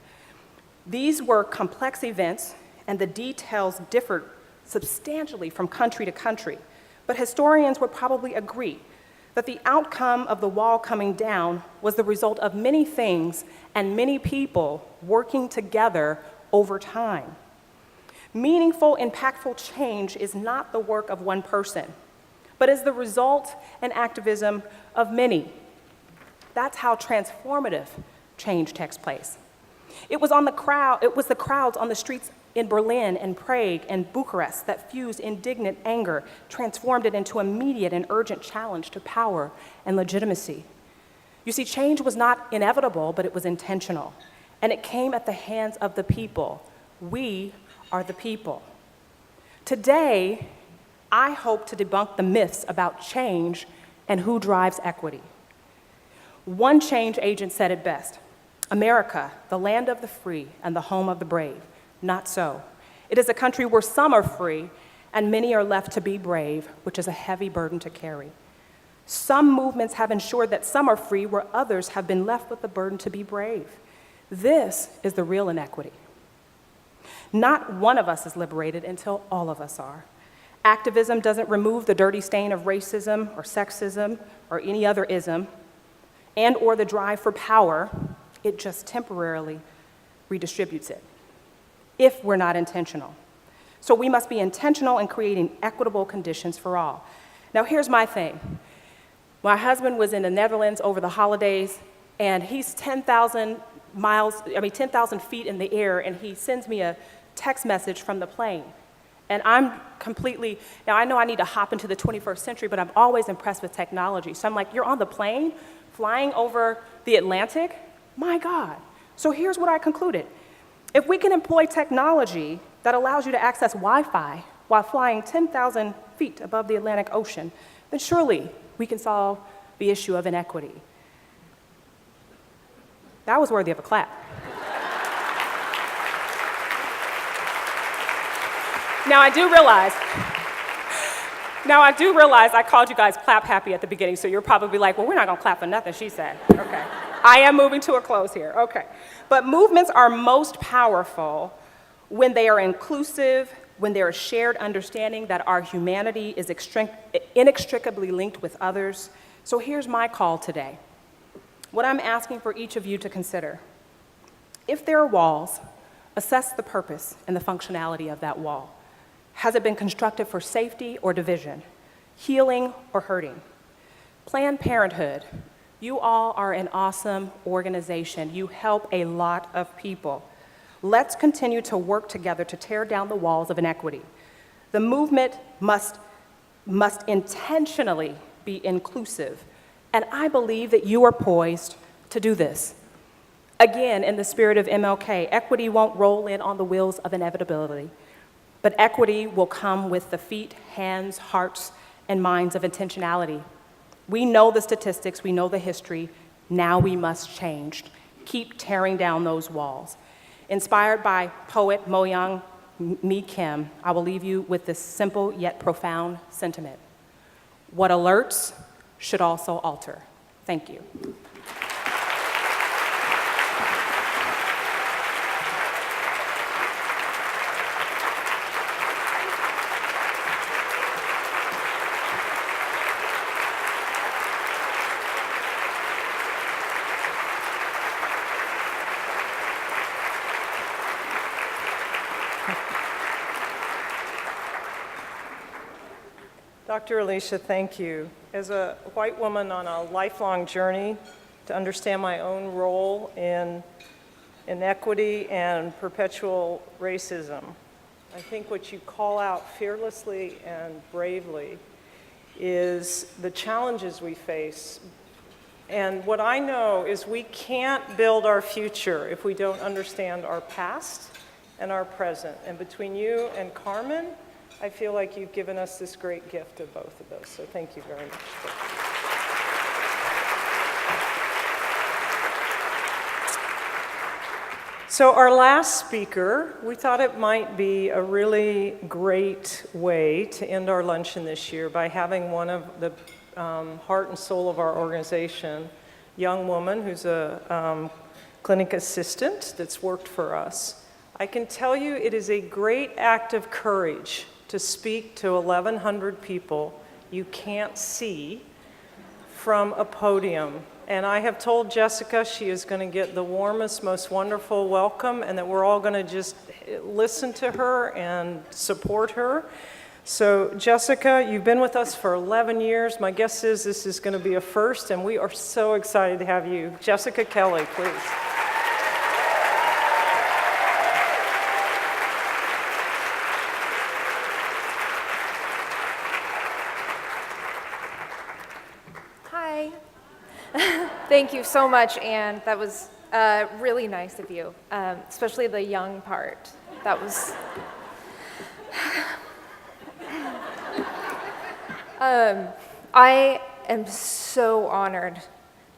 These were complex events, and the details differed substantially from country to country. But historians would probably agree that the outcome of the wall coming down was the result of many things and many people working together over time. Meaningful, impactful change is not the work of one person, but is the result and activism of many. That's how transformative change takes place. It was the crowds on the streets in Berlin and Prague and Bucharest that fused indignant anger, transformed it into immediate and urgent challenge to power and legitimacy. You see, change was not inevitable, but it was intentional, and it came at the hands of the people. We are the people. Today, I hope to debunk the myths about change and who drives equity. One change agent said it best: America, the land of the free and the home of the brave. Not so. It is a country where some are free and many are left to be brave, which is a heavy burden to carry. Some movements have ensured that some are free where others have been left with the burden to be brave. This is the real inequity. Not one of us is liberated until all of us are. Activism doesn't remove the dirty stain of racism or sexism or any other ism and or the drive for power. It just temporarily redistributes it, if we're not intentional. So we must be intentional in creating equitable conditions for all. Now here's my thing. My husband was in the Netherlands over the holidays, and he's 10,000 feet in the air, and he sends me a text message from the plane. And I'm completely, now I know I need to hop into the 21st century, but I'm always impressed with technology. So I'm like, you're on the plane, flying over the Atlantic? My God. So here's what I concluded. If we can employ technology that allows you to access Wi-Fi while flying 10,000 feet above the Atlantic Ocean, then surely we can solve the issue of inequity. That was worthy of a clap. Now I do realize I called you guys clap happy at the beginning, so you're probably like, well, we're not gonna clap for nothing she said. Okay. I am moving to a close here, okay. But movements are most powerful when they are inclusive, when there is shared understanding that our humanity is inextricably linked with others. So here's my call today. What I'm asking for each of you to consider: if there are walls, assess the purpose and the functionality of that wall. Has it been constructed for safety or division, healing or hurting? Planned Parenthood, you all are an awesome organization. You help a lot of people. Let's continue to work together to tear down the walls of inequity. The movement must intentionally be inclusive, and I believe that you are poised to do this. Again, in the spirit of MLK, equity won't roll in on the wheels of inevitability, but equity will come with the feet, hands, hearts, and minds of intentionality. We know the statistics, we know the history, now we must change. Keep tearing down those walls. Inspired by poet Mo Young Mi Kim, I will leave you with this simple yet profound sentiment: what alerts should also alter. Thank you. Dr. Alicia, thank you. As a white woman on a lifelong journey to understand my own role in inequity and perpetual racism, I think what you call out fearlessly and bravely is the challenges we face And what I know is we can't build our future if we don't understand our past and our present. And between you and Carmen, I feel like you've given us this great gift of both of those. So thank you very much. So our last speaker, we thought it might be a really great way to end our luncheon this year by having one of the heart and soul of our organization, young woman who's a clinic assistant that's worked for us. I can tell you it is a great act of courage to speak to 1,100 people you can't see from a podium. And I have told Jessica she is going to get the warmest, most wonderful welcome, and that we're all going to just listen to her and support her. So Jessica, you've been with us for 11 years. My guess is this is going to be a first, and we are so excited to have you. Jessica Kelly, please. Hi. Thank you so much, Anne. That was really nice of you, especially the young part. That was... I am so honored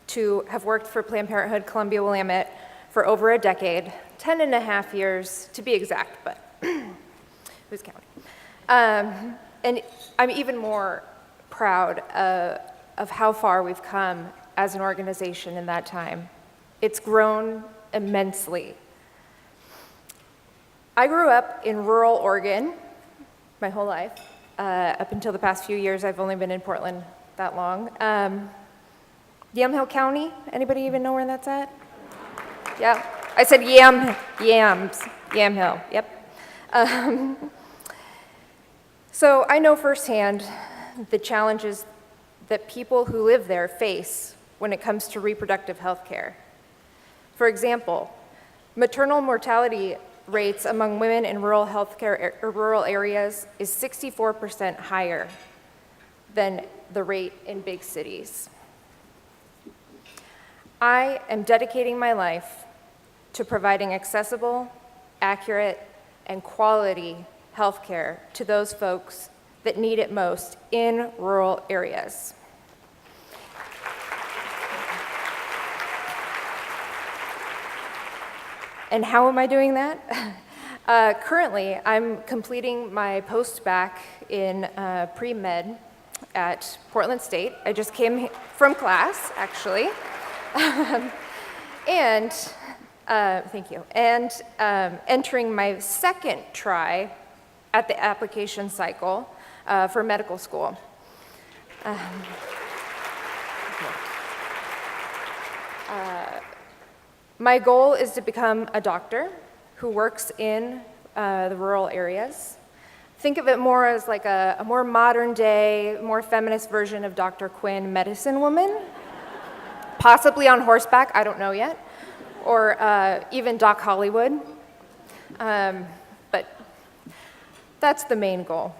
to have worked for Planned Parenthood Columbia-Willamette for over a decade, 10 and a half years to be exact, but who's counting? And I'm even more proud of how far we've come as an organization in that time. It's grown immensely. I grew up in rural Oregon my whole life. Up until the past few years, I've only been in Portland that long. Yamhill County, anybody even know where that's at? Yeah, I said Yamhill, yep. So I know firsthand the challenges that people who live there face when it comes to reproductive health care. For example, maternal mortality rates among women in rural areas is 64% higher than the rate in big cities. I am dedicating my life to providing accessible, accurate, and quality health care to those folks that need it most in rural areas. And how am I doing that? Currently, I'm completing my post-bac in pre-med at Portland State. I just came from class, actually. And, thank you. And entering my second try at the application cycle for medical school. My goal is to become a doctor who works in the rural areas. Think of it more as like a more modern day, more feminist version of Dr. Quinn, medicine woman, possibly on horseback, I don't know yet, or even Doc Hollywood. But that's the main goal.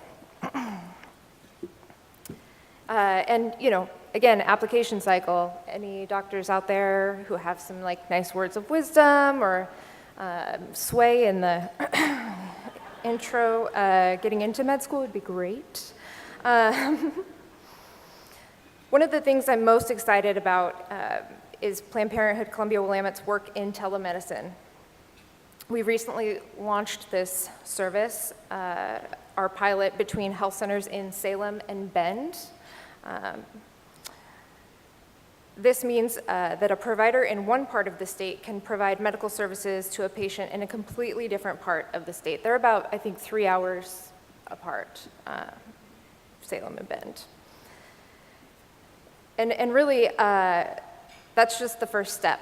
And, you know, again, application cycle. Any doctors out there who have some like nice words of wisdom or sway in the intro, getting into med school would be great. One of the things I'm most excited about is Planned Parenthood Columbia-Willamette's work in telemedicine. We recently launched this service, our pilot between health centers in Salem and Bend. This means that a provider in one part of the state can provide medical services to a patient in a completely different part of the state. They're about, I think, 3 hours apart, Salem and Bend. And really, that's just the first step.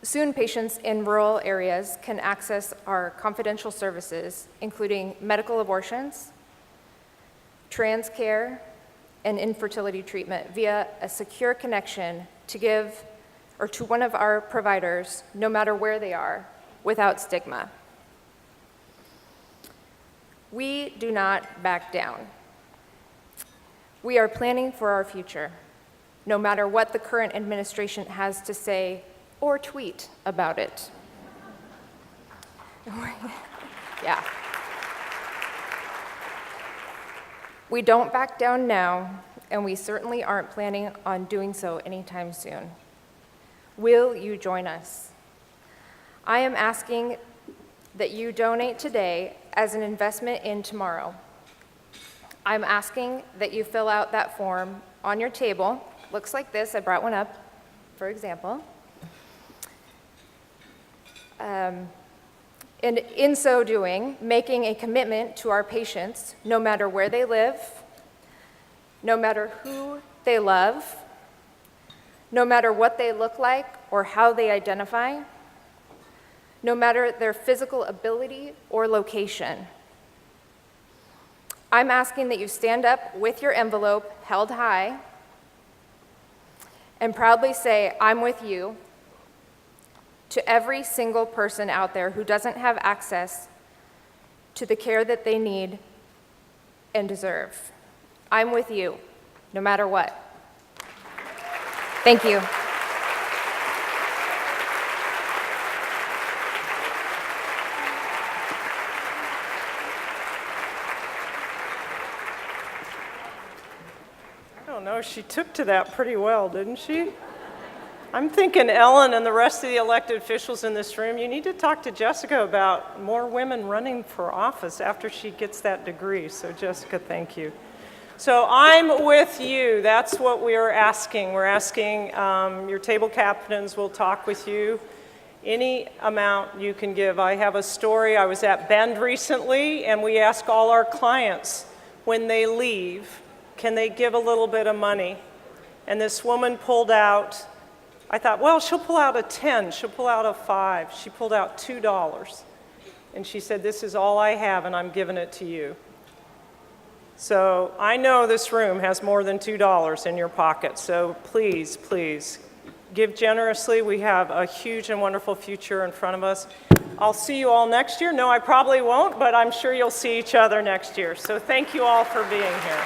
Soon, patients in rural areas can access our confidential services, including medical abortions, trans care, and infertility treatment via a secure connection to one of our providers, no matter where they are, without stigma. We do not back down. We are planning for our future. no matter what the current administration has to say or tweet about it. Yeah. We don't back down now, and we certainly aren't planning on doing so anytime soon. Will you join us? I am asking that you donate today as an investment in tomorrow. I'm asking that you fill out that form on your table. Looks like this. I brought one up, for example. And in so doing, making a commitment to our patients, no matter where they live, no matter who they love, no matter what they look like or how they identify, no matter their physical ability or location. I'm asking that you stand up with your envelope held high and proudly say, "I'm with you," to every single person out there who doesn't have access to the care that they need and deserve. I'm with you, no matter what. Thank you. I don't know, she took to that pretty well, didn't she? I'm thinking Ellen and the rest of the elected officials in this room, you need to talk to Jessica about more women running for office after she gets that degree. So Jessica, thank you. So I'm with you. That's what we are asking. We're asking your table captains will talk with you. Any amount you can give. I have a story. I was at Bend recently, and we ask all our clients when they leave, can they give a little bit of money? And this woman pulled out, I thought, well, she'll pull out a 10, she'll pull out a 5. She pulled out $2. And she said, "This is all I have, and I'm giving it to you." So I know this room has more than $2 in your pocket, so please, please, give generously. We have a huge and wonderful future in front of us. I'll see you all next year. No, I probably won't, but I'm sure you'll see each other next year. So thank you all for being here.